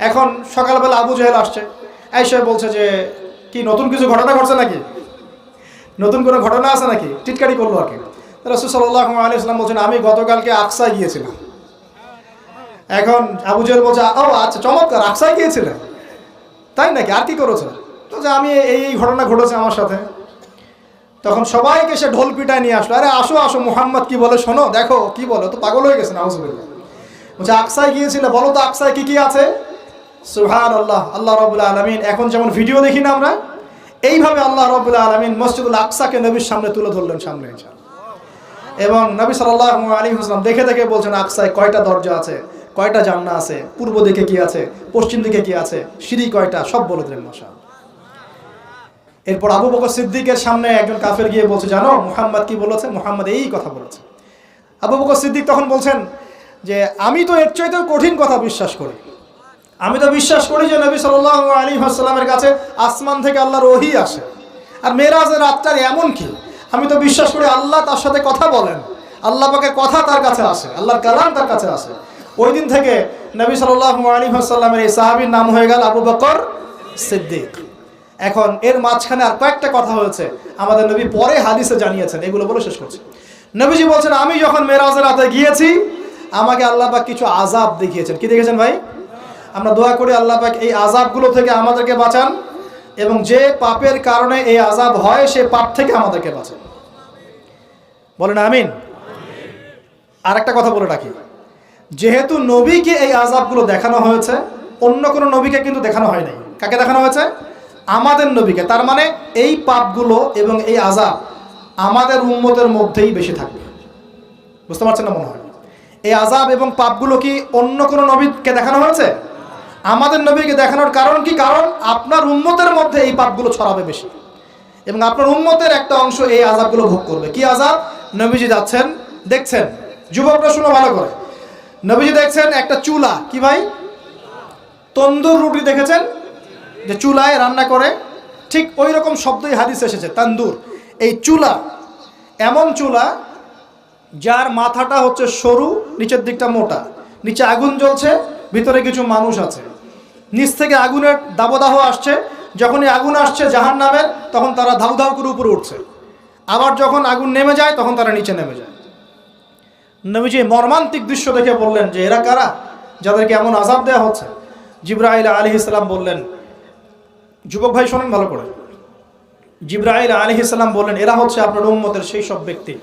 এখন সকালবেলা আবু জেহেল আসছে, এসে বলছে যে কি নতুন কিছু ঘটনা ঘটছে নাকি, নতুন কোনো ঘটনা আছে নাকি, টিটকারি করলো আর কি। রাসূল সাল্লাল্লাহু আলাইহি ওয়াসাল্লাম বলছেন আমি গতকালকে আকসায় গিয়েছিলাম। এখন আবু জেহেল বলছে ও আচ্ছা চমৎকার, আকসায় গিয়েছিলেন, তাই নাকি, আর কি করেছে? তো যে আমি এই ঘটনা ঘটেছে আমার সাথে। তখন সবাইকে সে ঢোল পিটায় নিয়ে আসলো, আরে আসো আসো, মুহাম্মদ কি বলে শোনো, দেখো কি বলে, তো পাগল হয়ে গেছে নাউজুবিল্লাহ। বলছে আকসায় গিয়েছিলে, বলো তো আকসায় কি কি আছে? সুবহানাল্লাহ, আল্লাহ রাব্বুল আলামিন, এখন যেমন ভিডিও দেখি না আমরা, এইভাবে আল্লাহ রাব্বুল আলামিন মসজিদুল আকসাকে নবীর সামনে তুলে ধরলেন, সামনে এবং নবী সাল্লাল্লাহু আলাইহি ওয়াসাল্লাম দেখে দেখে বলছেন আকসায় কয়টা দরজা আছে, কয়টা জান্নাত আছে, পূর্ব দিকে কি আছে, পশ্চিম দিকে কি আছে, সিঁড়ি কয়টা, সব বলে দিলেন মাশাআল্লাহ। এরপর আবু বকর সিদ্দিকের সামনে একজন কাফের গিয়ে বলছে জানো মুহাম্মদ কি বলেছে? মুহাম্মদ এই কথা বলেছে। আবু বকর সিদ্দিক তখন বলছেন যে আমি তো এর চাইতেও কঠিন কথা বিশ্বাস করি, আমি তো বিশ্বাস করি যে নবী সাল্লাল্লাহু আলাইহি ওয়াসাল্লামের কাছে আসমান থেকে আল্লাহর ওহী আসে, আর মেরাজের রাতটার এমন কি, আমি তো বিশ্বাস করি আল্লাহ তার সাথে কথা বলেন, আল্লাহ পাকের কথা তার কাছে আসে, আল্লাহর কালাম তার কাছে আসে। ওই দিন থেকে নবী সাল্লাল্লাহু আলাইহি ওয়াসাল্লামের এই সাহাবীর নাম হয়ে গেল আবু বকর সিদ্দিক। এখন এর মাঝখানে আর কয়েকটা কথা হয়েছে, আমাদের নবী পরে হাদিসে জানিয়েছেন, এগুলো বলে শেষ করছি। নবীজি বলছেন আমি যখন মেরাজের রাতে গিয়েছি আমাকে আল্লাহ পাক কিছু আযাব দেখিয়েছেন। কি দেখেছেন ভাই? আমরা দোয়া করি আল্লাহ পাক এই আযাবগুলো থেকে আমাদেরকে বাঁচান, এবং যে পাপের কারণে এই আযাব হয় সে পাপ থেকে আমাদেরকে বাঁচান, বলেন আমিন। আর একটা কথা বলে রাখি, যেহেতু নবীকে এই আযাবগুলো দেখানো হয়েছে, অন্য কোনো নবীকে কিন্তু দেখানো হয় নাই। কাকে দেখানো হয়েছে? আমাদের নবীকে। তার মানে এই পাপগুলো এবং এই আযাব আমাদের উম্মতের মধ্যেই বেশি থাকবে। বুঝতে পারছেন না মনে হয়? এই আযাব এবং পাপগুলো কি অন্য কোনো নবীকে দেখানো হয়েছে? আমাদের নবীকে দেখানোর কারণ কি? কারণ আপনার উম্মতের মধ্যে এই পাপগুলো ছড়াবে বেশি, এবং আপনার উম্মতের একটা অংশ এই আযাবগুলো ভোগ করবে। কি আযাব? নবীজি যাচ্ছেন, দেখছেন, যুবকরা শুনো ভালো করে, নবীজি দেখছেন একটা চুলা, কি ভাই, তন্দুর রুটি দেখেছেন, যে চুলায় রান্না করে, ঠিক ওই রকম শব্দই হাদিসে এসেছে, তান্দুর। এই চুলা এমন চুলা যার মাথাটা হচ্ছে সরু, নিচের দিকটা মোটা, নিচে আগুন জ্বলছে, ভিতরে কিছু মানুষ আছে, নিচ থেকে আগুনের দাবদাহ আসছে। যখনই আগুন আসছে জাহান্নামের, তখন তারা ধাউ ধাউ করে উপরে উঠছে, আবার যখন আগুন নেমে যায় তখন তারা নিচে নেমে যায়। নবীজি মর্মান্তিক দৃশ্য দেখে বললেন যে এরা কারা, যাদেরকে এমন আযাব দেওয়া হচ্ছে? জিবরাইল আলাইহিস সালাম বললেন, যুবক ভাই শোনেন ভালো করে, জিবরাইল আলাইহিস সালাম বললেন এরা হচ্ছে আপনার উম্মতের সেই সব ব্যক্তি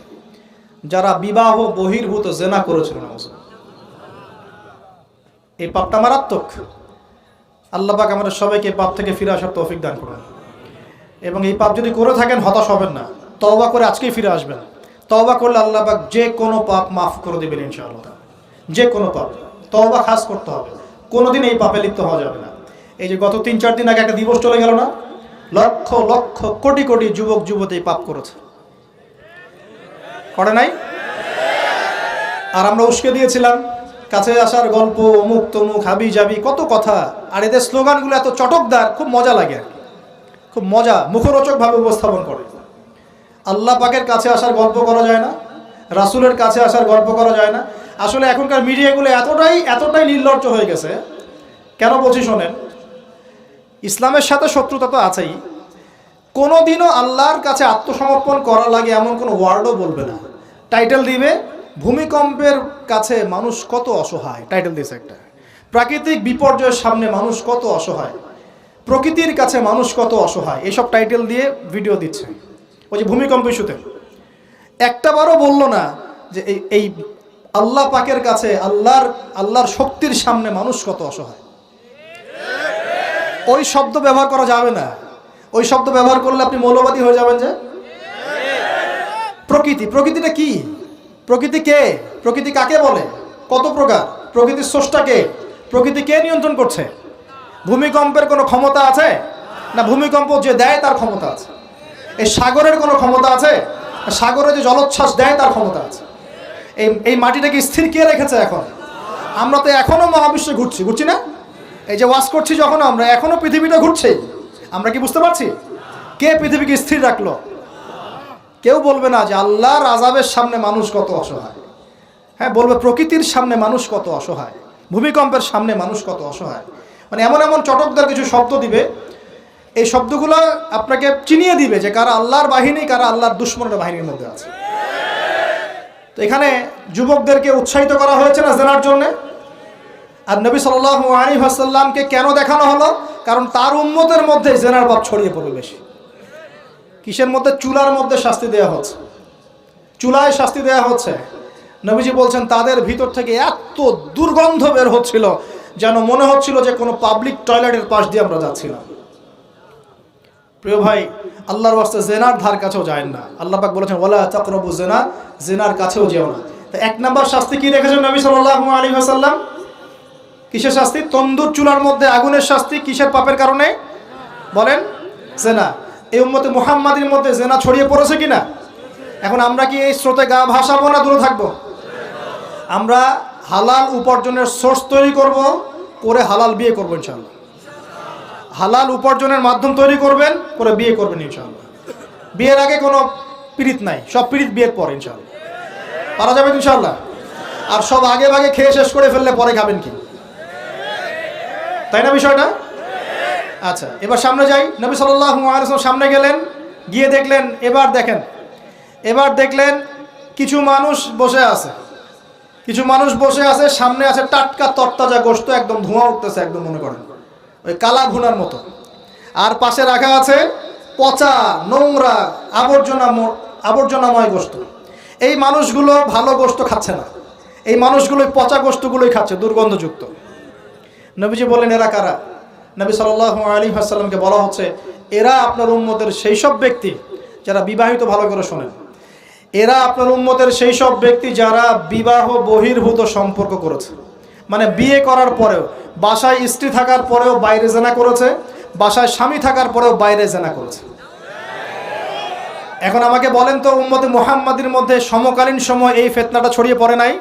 যারা বিবাহ বহির্ভূত জিনা করেছিল। এই পাপটা মারাত্মক। আল্লাহ পাক আমাদের সবাইকে পাপ থেকে ফিরে আসার তৌফিক দান করুন। এবং এই পাপ যদি করে থাকেন হতাশ হবেন না, তওবা করে আজকেই ফিরে আসবেন। তওবা করলে আল্লাহ পাক যে কোনো পাপ মাফ করে দেবেন ইনশাআল্লাহ। যে কোনো পাপ, তওবা খাস করতে হবে, কোনোদিন এই পাপে লিপ্ত হওয়া যাবে না। এই যে গত 3-4 দিন আগে একটা দিবস চলে গেল না, লক্ষ লক্ষ কোটি কোটি যুবক যুবতী পাপ করেছে, করে নাই? আর আমরা উস্কে দিয়েছিলাম কাছে আসার গল্প, অমুক তমুক, হাবি জাবি, কত কথা। আর এদের স্লোগানগুলো এত চটকদার, খুব মজা লাগে আর কি, খুব মজা, মুখরোচকভাবে উপস্থাপন করে। আল্লাহ পাকের কাছে আসার গল্প করা যায় না, রাসূলের কাছে আসার গল্প করা যায় না। আসলে এখনকার মিডিয়াগুলো এতটাই নির্লজ্জ হয়ে গেছে। কেন বলছি শোনেন, ইসলামের সাথে শত্রুতা তো আছেই, কোনোদিনও আল্লাহর কাছে আত্মসমর্পণ করা লাগে এমন কোনো ওয়ার্ডও বলবে না। টাইটেল দিবে ভূমিকম্পের কাছে মানুষ কত অসহায়, টাইটেল দিয়েছে একটা। প্রাকৃতিক বিপর্যয়ের সামনে মানুষ কত অসহায়, প্রকৃতির কাছে মানুষ কত অসহায়, এসব টাইটেল দিয়ে ভিডিও দিচ্ছে। ওই যে ভূমিকম্প ইস্যুতে একটাবারও বললো না যে এই আল্লাহ পাকের কাছে, আল্লাহর শক্তির সামনে মানুষ কত অসহায়। ওই শব্দ ব্যবহার করা যাবে না। ওই শব্দ ব্যবহার করলে আপনি মৌলবাদী হয়ে যাবেন। যে প্রকৃতিটা কি? প্রকৃতি কে? প্রকৃতি কাকে বলে? কত প্রকার? প্রকৃতির স্রষ্টা কে? প্রকৃতি কে নিয়ন্ত্রণ করছে? ভূমিকম্পের কোনো ক্ষমতা আছে না? ভূমিকম্প যে দেয় তার ক্ষমতা আছে। এই সাগরের কোনো ক্ষমতা আছে? সাগরে যে জলোচ্ছ্বাস দেয় তার ক্ষমতা আছে। এই মাটিটাকে স্থির কে রেখেছে? এখন আমরা তো এখনো মহাবিশ্বে ঘুরছি না? এই যে ওয়াজ করছি যখন আমরা, এখনো পৃথিবীটা ঘুরছে। আমরা কি বুঝতে পারছি কে পৃথিবীকে স্থির রাখলো? কেউ বলবে না যে আল্লাহর আযাবের সামনে মানুষ কত অসহায়। হ্যাঁ, বলবে প্রকৃতির সামনে মানুষ কত অসহায়, ভূমিকম্পের সামনে মানুষ কত অসহায়। মানে এমন এমন চটকদার কিছু শব্দ দিবে, এই শব্দগুলো আপনাকে চিনিয়ে দিবে যে কারা আল্লাহর বাহিনী, কারা আল্লাহর দুশমনের বাহিনীর মধ্যে আছে। তো এখানে যুবকদেরকে উৎসাহিত করা হয়েছে না জেনার জন্য। আর নবী সাল্লাল্লাহু আলাইহি ওয়াসাল্লামকে কেন দেখানো হলো? কারণ তার উম্মতের মধ্যে জেনার পাপ ছড়িয়ে পড়বে বেশি। কিসের মধ্যে? চুলার মধ্যে শাস্তি দেওয়া হচ্ছে, চুলায় শাস্তি দেওয়া হচ্ছে। নবীজি বলছেন তাদের ভিতর থেকে এত দুর্গন্ধ বের হচ্ছিল যেন মনে হচ্ছিল যে কোনো পাবলিক টয়লেটের পাশ দিয়ে আমরা যাচ্ছিলাম। প্রিয় ভাই, আল্লাহর ওয়াস্তে জেনার ধার কাছেও যায় না। আল্লাহ পাক বলেছেন ওয়ালা তাকরাবু জিনা, জেনার কাছেও যেও না। তো এক নাম্বার শাস্তি কি রেখেছেন নবী সাল্লাল্লাহু আলাইহি ওয়াসাল্লাম? কিসের শাস্তি? তন্দুর চুলার মধ্যে আগুনের শাস্তি। কিসের পাপের কারণে? বলেন, জেনা। এই উম্মতে মুহাম্মাদির মধ্যে জেনা ছড়িয়ে পড়েছে কিনা? এখন আমরা কি এই স্রোতে গা ভাসাবো না দূরে থাকবো? আমরা হালাল উপার্জনের সোর্স তৈরি করব, করে হালাল বিয়ে করবো ইনশাআল্লাহ। হালাল উপার্জনের মাধ্যম তৈরি করবেন, করে বিয়ে করবেন ইনশাআল্লাহ। বিয়ের আগে কোনো পীড়িত নাই, সব পীড়িত বিয়ের পর ইনশাআল্লাহ পারা যাবে ইনশাআল্লাহ। আর সব আগে ভাগে খেয়ে শেষ করে ফেললে পরে খাবেন কি? তাই না বিষয়টা? আচ্ছা, এবার সামনে যাই। নবী সাল্লাল্লাহু আলাইহি ওয়াসাল্লাম সামনে গেলেন, গিয়ে দেখলেন, এবার দেখলেন কিছু মানুষ বসে আছে, সামনে আছে টাটকা তরতাজা গোশত, একদম ধোঁয়া উঠতেছে, একদম মনে করেন ওই কালা ঘুনার মতো। আর পাশে রাখা আছে পচা, নোংরা, আবর্জনাময় গোশত। এই মানুষগুলো ভালো গোশত খাচ্ছে না, এই মানুষগুলো পচা গোশতগুলোই খাচ্ছে, দুর্গন্ধযুক্ত। নবীজি বললেন এরা কারা? নবী সাল্লাল্লাহু আলাইহি ওয়াসাল্লামকে বলা হচ্ছে এরা আপনার উম্মতের সেই সব ব্যক্তি যারা বিবাহিত, ভালো করে শোনেন, এরা আপনার উম্মতের সেই সব ব্যক্তি যারা বিবাহ বহির্ভূত সম্পর্ক করেছে। মানে বিয়ে করার পরেও, বাসায় স্ত্রী থাকার পরেও বাইরে জেনা করেছে, বাসায় স্বামী থাকার পরেও বাইরে জেনা করেছে। এখন আমাকে বলেন তো, উম্মতে মুহাম্মাদির মধ্যে সমকালীন সময় এই ফিতনাটা ছড়িয়ে পড়ে নাই?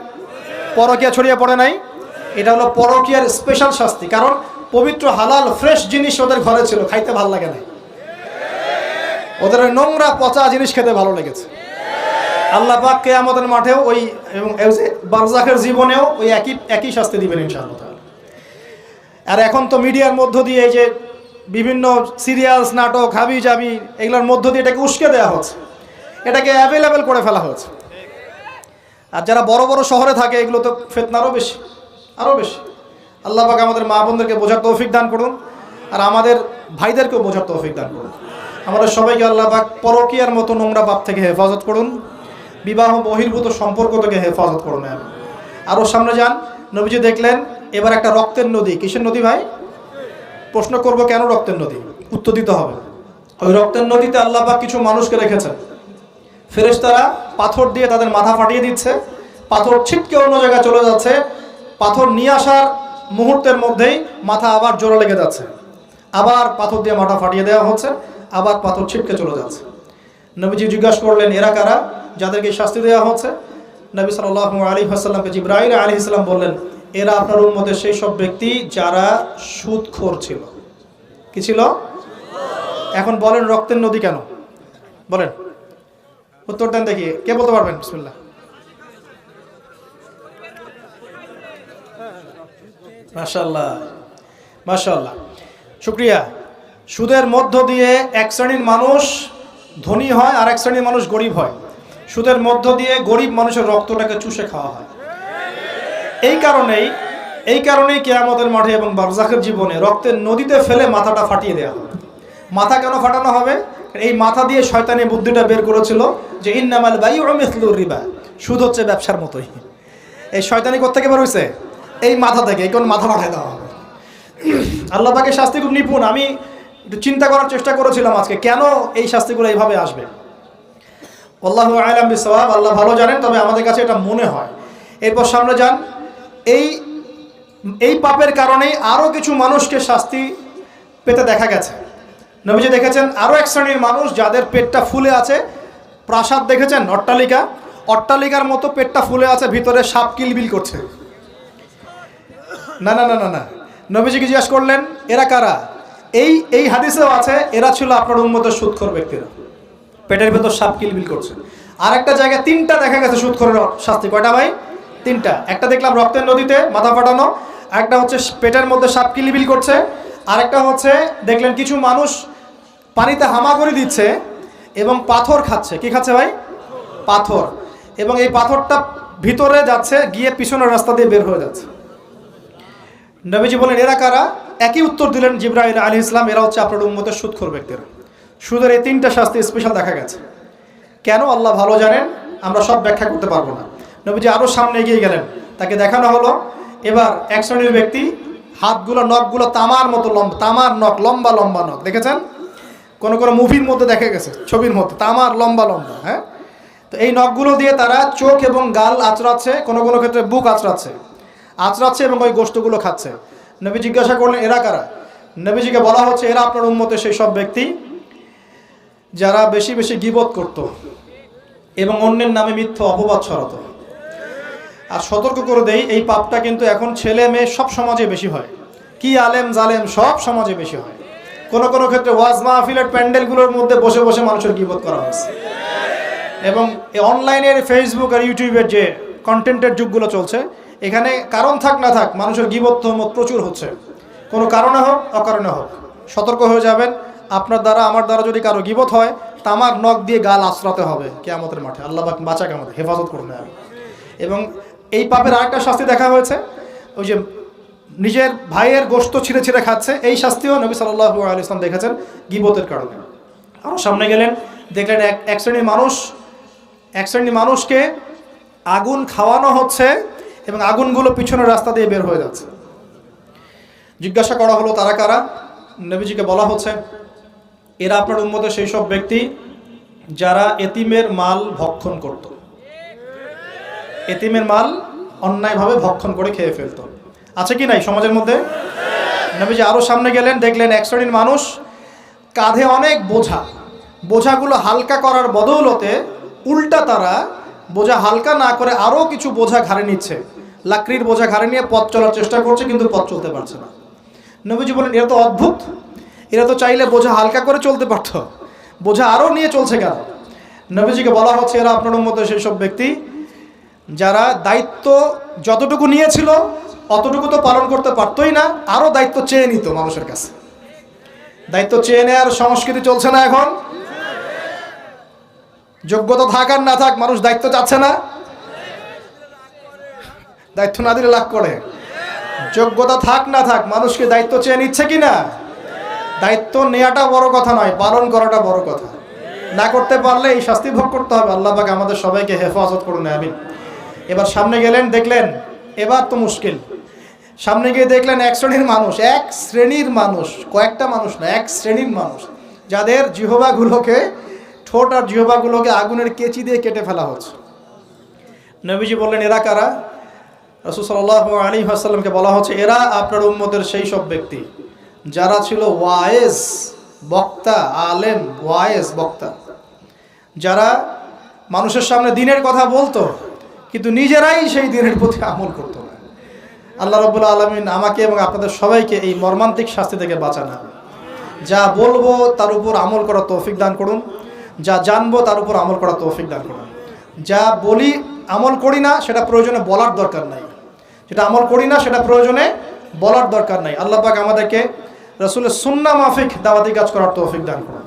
পরকীয়া ছড়িয়ে পড়ে নাই? এটা হলো পরকীয়ার স্পেশাল শাস্তি। কারণ পবিত্র হালাল ফ্রেশ জিনিস ওদের ঘরে ছিল, খাইতে ভালো লাগে না, ওদের ওই নোংরা পচা জিনিস খেতে ভালো লেগেছে। আল্লাহ পাক কিয়ামতের মাঠেও ওই এবং বারজাখের জীবনেও ওই একই শাস্তি দিবেন ইনশাআল্লাহ। আর এখন তো মিডিয়ার মধ্য দিয়ে এই যে বিভিন্ন সিরিয়ালস, নাটক, হাবি জাবি, এগুলোর মধ্য দিয়ে এটাকে উস্কে দেওয়া হচ্ছে, এটাকে অ্যাভেলেবেল করে ফেলা হয়েছে। আর যারা বড় বড় শহরে থাকে এগুলো তো ফিতনা আরও বেশি। আল্লাহ পাক আমাদের মা বোনদেরকে বোঝার তৌফিক দান করুন, আর আমাদের ভাইদেরকেও বোঝার তৌফিক দান করুন। আমাদের সবাইকে আল্লাহ পাক পরকীয়ার মতো নোংরা পাপ থেকে হেফাজত করুন, বিবাহ বহির্ভূত সম্পর্ক থেকে হেফাজত করুন। আরও সামনে যান, নবীজি দেখলেন এবার একটা রক্তের নদী। কিসের নদী ভাই? প্রশ্ন করব কেন রক্তের নদী, উত্তর দিতে হবে। ওই রক্তের নদীতে আল্লাহ পাক কিছু মানুষকে রেখেছেন, ফেরেশতারা পাথর দিয়ে তাদের মাথা ফাটিয়ে দিচ্ছে, পাথর ছিটকে অন্য জায়গায় চলে যাচ্ছে, পাথর নিয়ে আসার মুহূর্তের মধ্যেই মাথা আবার জোড়া লেগে যাচ্ছে, আবার পাথর দিয়ে মাথা ফাটিয়ে দেওয়া হচ্ছে, আবার পাথর ছিটকে চলে যাচ্ছে। নবীজি জিজ্ঞাসা করলেন এরা কারা যাদেরকে শাস্তি দেওয়া হচ্ছে? নবী সাল্লাল্লাহু আলাইহি ওয়াসাল্লামকে জিবরাইল আলাইহিস সালাম বললেন এরা আপনার উম্মতের সেই সব ব্যক্তি যারা সুদখোর ছিল। কি ছিল? এখন বলেন রক্তের নদী কেন? বলেন, উত্তর দেন দেখি, কে বলতে পারবেন? বিসমিল্লাহ। মাশাআল্লাহ মাশাআল্লাহ, শুকরিয়া। সুদের মধ্য দিয়ে এক শ্রেণীর মানুষ ধনী হয় আর এক শ্রেণীর মানুষ গরিব হয়। সুদের মধ্য দিয়ে গরিব মানুষের রক্তটাকে চুষে খাওয়া হয়। এই কারণেই কিয়ামতের মাঠে এবং বারজাখের জীবনে রক্তের নদীতে ফেলে মাথাটা ফাটিয়ে দেওয়া হবে। মাথা কেন ফাটানো হবে? এই মাথা দিয়ে শয়তানি বুদ্ধিটা বের করেছিল যে ইন্নামাল বাইউ মিসলুর রিবা, সুদ হচ্ছে ব্যবসার মতোই। এই শয়তানি কোত্থেকে বের হয়েছে? এই মাথা থেকে। এই কোন মাথা ফাটাই দেওয়া হবে। আল্লাহ পাকের শাস্তি খুব নিপুণ। আমি একটু চিন্তা করার চেষ্টা করেছিলাম আজকে কেন এই শাস্তিগুলো এইভাবে আসবে। আল্লাহু আ'লাম বিসওয়াব, আল্লাহ ভালো জানেন, তবে আমাদের কাছে এটা মনে হয়। এরপর সামনে যান, এই পাপের কারণেই আরও কিছু মানুষকে শাস্তি পেতে দেখা গেছে। নবীজি দেখেছেন আরও এক শ্রেণীর মানুষ যাদের পেটটা ফুলে আছে। প্রাসাদ দেখেছেন, অট্টালিকার মতো পেটটা ফুলে আছে, ভিতরে সাপ কিলবিল করছে। না না না না না, নবীজিকে জিজ্ঞাসা করলেন এরা কারা? এই হাদিসেও আছে এরা ছিল আপনার উম্মতের সুদখোর ব্যক্তিরা, পেটের ভেতর সাপ কিলবিল করছে। আর একটা জায়গায় তিনটা দেখা গেছে সুদখোরের শাস্তি। কয়টা ভাই? তিনটা। একটা দেখলাম রক্তের নদীতে মাথা ফাটানো, একটা হচ্ছে পেটের মধ্যে সাপ কিলবিল করছে, আর একটা হচ্ছে দেখলেন কিছু মানুষ পানিতে হামাগুড়ি দিচ্ছে এবং পাথর খাচ্ছে। কি খাচ্ছে ভাই? পাথর। এবং এই পাথরটা ভিতরে যাচ্ছে, গিয়ে পিছনের রাস্তা দিয়ে বের হয়ে যাচ্ছে। নবীজি বলেন এরা কারা? একই উত্তর দিলেন জিবরাইল আলাইহিস সালাম, এরা হচ্ছে আপনার উম্মতের সুদখোর ব্যক্তিরা। সুদের এই তিনটা শাস্তি স্পেশাল দেখা গেছে। কেন আল্লাহ ভালো জানেন, আমরা সব ব্যাখ্যা করতে পারবো না। নবীজি আরও সামনে এগিয়ে গেলেন, তাকে দেখানো হলো এবার এক শ্রেণীর ব্যক্তি, হাতগুলো নখগুলো তামার মতো লম্বা, তামার নখ, লম্বা লম্বা নখ। দেখেছেন কোন মুভির মধ্যে দেখা গেছে, ছবির মধ্যে তামার লম্বা লম্বা। হ্যাঁ, তো এই নখগুলো দিয়ে তারা চোখ এবং গাল আঁচড়াচ্ছে, কোনো ক্ষেত্রে বুক আঁচড়াচ্ছে এবং ওই গোশতগুলো খাচ্ছে। নবী জিজ্ঞাসা করলেন এরা কারা? নবীজিকে বলা হচ্ছে এরা আপনার উম্মতের সেই সব ব্যক্তি যারা বেশি বেশি গীবত করত এবং অন্যের নামে মিথ্যা অপবাদ ছড়াতো। আর সতর্ক করে দেই, এই পাপটা কিন্তু এখন ছেলে মেয়ে সব সমাজে বেশি হয়। কি আলেম জালেম সব সমাজে বেশি হয়। কোনো ক্ষেত্রে ওয়াজ মাহফিলের প্যান্ডেলগুলোর মধ্যে বসে বসে মানুষের গীবত করা হচ্ছে। এবং অনলাইনের ফেসবুক আর ইউটিউবের যে কন্টেন্টের যুগগুলো চলছে, এখানে কারণ থাক না থাক মানুষের গীবত তহমত প্রচুর হচ্ছে, কোনো কারণে হোক অকারণে হোক। সতর্ক হয়ে যাবেন, আপনার দ্বারা আমার দ্বারা যদি কারো গীবত হয়, তামার নখ দিয়ে গাল আঁচড়াতে হবে কিয়ামতের মাঠে। আল্লাহ পাক বাঁচাক, আমাদের হেফাজত করুন। এবং এই পাপের আরেকটা শাস্তি দেখা হয়েছে, ওই যে নিজের ভাইয়ের গোশত ছিঁড়ে ছিঁড়ে খাচ্ছে, এই শাস্তিও নবী সাল্লাল্লাহু আলাইহি ওয়াসাল্লাম দেখেছেন গীবতের কারণে। আরও সামনে গেলেন, দেখলেন এক শ্রেণীর মানুষকে আগুন খাওয়ানো হচ্ছে এবং আগুনগুলো পিছনের রাস্তা দিয়ে বের হয়ে যাচ্ছে। জিজ্ঞাসা করা হলো তারা কারা? নবীজিকে বলা হচ্ছে এরা আপনার উম্মতের সেই সব ব্যক্তি যারা এতিমের মাল ভক্ষণ করত। এতিমের মাল অন্যায়ভাবে ভক্ষণ করে খেয়ে ফেলতো। আছে কি নাই সমাজের মধ্যে? নবীজি আরও সামনে গেলেন, দেখলেন এক শ্রেণীর মানুষ কাঁধে অনেক বোঝাগুলো হালকা করার বদৌলতে উল্টা তারা বোঝা হালকা না করে আরও কিছু বোঝা ঘাড়ে নিচ্ছে। লাকড়ির বোঝা ঘাড়ে নিয়ে পথ চলার চেষ্টা করছে, কিন্তু পথ চলতে পারছে না। নবীজি বলেন এরা তো অদ্ভুত, এরা তো চাইলে বোঝা হালকা করে চলতে পারত, বোঝা আরও নিয়ে চলছে কেন? নবীজিকে বলা হচ্ছে এরা আপনার উম্মতের সেই সব ব্যক্তি যারা দায়িত্ব যতটুকু নিয়েছিল অতটুকু তো পালন করতে পারতই না, আরও দায়িত্ব চেয়ে নিত মানুষের কাছে। দায়িত্ব চেয়ে নেওয়ার সংস্কৃতি চলছে না এখন? যোগ্যতা থাক আর না থাক মানুষ দায়িত্ব চাচ্ছে না, দায়িত্ব না দিলে লাভ করে। যোগ্যতা থাক না থাক মানুষকে দায়িত্ব চেয়ে নিচ্ছে কিনা? দায়িত্ব নেওয়াটা বড় কথা নয়, পালন করাটা বড় কথা। না করতে পারলে এই শাস্তি ভোগ করতে হবে। আল্লাহ পাক আমাদের সবাইকে হেফাজত করুন, আমিন। এবার সামনে গেলেন, দেখলেন এবার তো মুশকিল। সামনে গিয়ে দেখলেন এক শ্রেণীর মানুষ, কয়েকটা মানুষ না, এক শ্রেণীর মানুষ যাদের জিহ্বাগুলোকে, ঠোঁট আর জিহ্বাগুলোকে আগুনের কেচি দিয়ে কেটে ফেলা হচ্ছে। নবীজি বললেন এরা কারা? রাসূল সাল্লাল্লাহু আলাইহি ওয়াসাল্লামকে বলা হচ্ছে এরা আপনার উম্মতের সেই সব ব্যক্তি যারা ছিল ওয়াইজ বক্তা, আলেম ওয়াইজ বক্তা, যারা মানুষের সামনে দ্বীনের কথা বলতো কিন্তু নিজেরাই সেই দ্বীনের প্রতি আমল করতো না। আল্লাহ রাব্বুল আলামিন আমাকে এবং আপনাদের সবাইকে এই মর্মান্তিক শাস্তি থেকে বাঁচান। যা বলবো তার উপর আমল করার তৌফিক দান করুন, যা জানবো তার উপর আমল করার তৌফিক দান করুন। যা বলি আমল করি না সেটা প্রয়োজনে বলার দরকার নাই, যেটা আমল করি না সেটা প্রয়োজনে বলার দরকার নাই। আল্লাহ পাক আমাদেরকে রাসূলের সুন্নাহ মাফিক দাওয়াতি কাজ করার তৌফিক দান করুন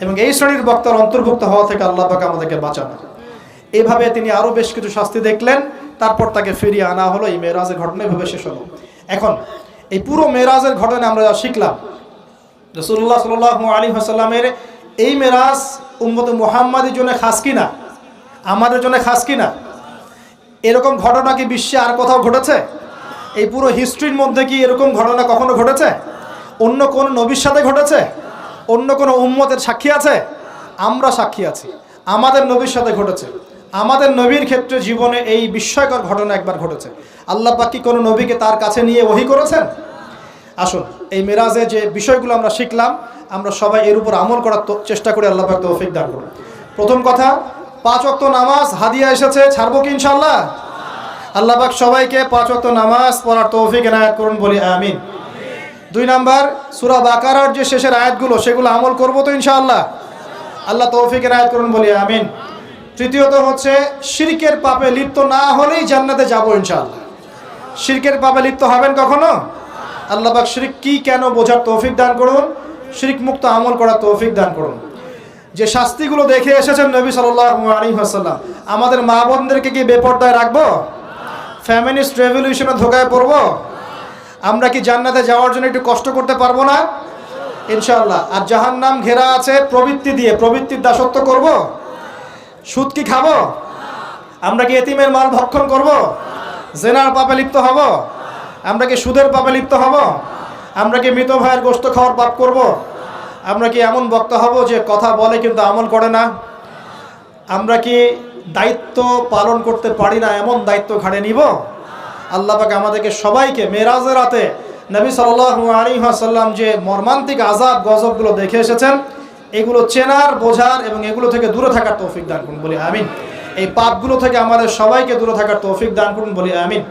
এবং এই শ্রেণীর বক্তার অন্তর্ভুক্ত হওয়া থেকে আল্লাহ পাক আমাদেরকে বাঁচান। এইভাবে তিনি আরও বেশ কিছু শাস্তি দেখলেন, তারপর তাকে ফিরিয়ে আনা হলো। এই মেরাজের ঘটনা এভাবে শেষ হলো। এখন এই পুরো মেরাজের ঘটনা আমরা যা শিখলাম, রাসূলুল্লাহ সাল্লাল্লাহু আলাইহি ওয়াসাল্লামের এই মেরাজ উম্মতে মুহাম্মাদের জন্য খাস কিনা, আমাদের জন্য খাস কিনা? এরকম ঘটনা কি বিশ্বে আর কোথাও ঘটেছে? এই পুরো হিস্ট্রির মধ্যে কি এরকম ঘটনা কখনো ঘটেছে? অন্য কোন নবীর সাথে ঘটেছে? অন্য কোন উম্মতের সাক্ষী আছে? আমরা সাক্ষী আছি, আমাদের নবীর সাথে ঘটেছে। আমাদের নবীর ক্ষেত্রে জীবনে এই বিস্ময়কর ঘটনা একবার ঘটেছে। আল্লাহ পাক কি কোনো নবীকে তার কাছে নিয়ে ওহী করেছেন? আসুন এই মেরাজে যে বিষয়গুলো আমরা শিখলাম আমরা সবাই এর উপর আমল করার চেষ্টা করি। আল্লাহ পাক তৌফিক দান করুন। প্রথম কথা, 5 ওয়াক্ত নামাজ হাদিয়া এসেছে, ছাড়বো কি ইনশাআল্লাহ? আল্লাহ পাক সবাইকে 5 ওয়াক্ত নামাজ পড়ার তৌফিক এনায়েত করুন, বলি আমিন। 2 নাম্বার, সূরা বাকারার যে শেষের আয়াতগুলো সেগুলো আমল করবো তো ইনশাআল্লাহ? আল্লাহ তৌফিক এনায়েত করুন, বলি আমিন। তৃতীয়ত হচ্ছে শিরকের পাপে লিপ্ত না হলেই জান্নাতে যাবো ইনশাআল্লাহ। শিরকের পাপে লিপ্ত হবেন কখনো? আল্লাহ পাক শিরক কি কেন বোঝার তৌফিক দান করুন, শিরক মুক্ত আমল করার তৌফিক দান করুন। যে শাস্তিগুলো দেখে এসেছেন নবী সাল্লাল্লাহু আলাইহি ওয়াসাল্লাম, আমাদের মা বোনদেরকে কি বেপরদায় রাখবো? ফ্যামিলিস্ট রেভলিউশনে ধোকায় পড়বো? আমরা কি জান্নাতে যাওয়ার জন্য একটু কষ্ট করতে পারবো না? ইনশাআল্লাহ। আর জাহান্নাম ঘেরা আছে প্রবৃত্তি দিয়ে, প্রবৃত্তির দাসত্ব করব? সুদ কি খাবো? আমরা কি এতিমের মাল ভক্ষণ করব? জেনার পাপে লিপ্ত হব? আমরা কি সুদের পাপে লিপ্ত হব? আমরা কি মৃত ভাইয়ের গোশত খাওয়ার পাপ করব? আমরা কি এমন বক্তা হব যে কথা বলে কিন্তু আমল করে না? আমরা কি দায়িত্ব পালন করতে পারি না এমন দায়িত্ব ঘাড়ে নিব? আল্লাহ পাক আমাদেরকে সবাইকে মেরাজের রাতে নবী সাল্লাল্লাহু আলাইহি ওয়াসাল্লাম যে মর্মান্তিক আযাব গজবগুলো দেখে এসেছেন এগুলো চেনার, বোঝার এবং এগুলো থেকে দূরে থাকার তৌফিক দান করুন, বলি আমিন। এই পাপগুলো থেকে আমাদের সবাইকে দূরে থাকার তৌফিক দান করুন, বলি আমিন।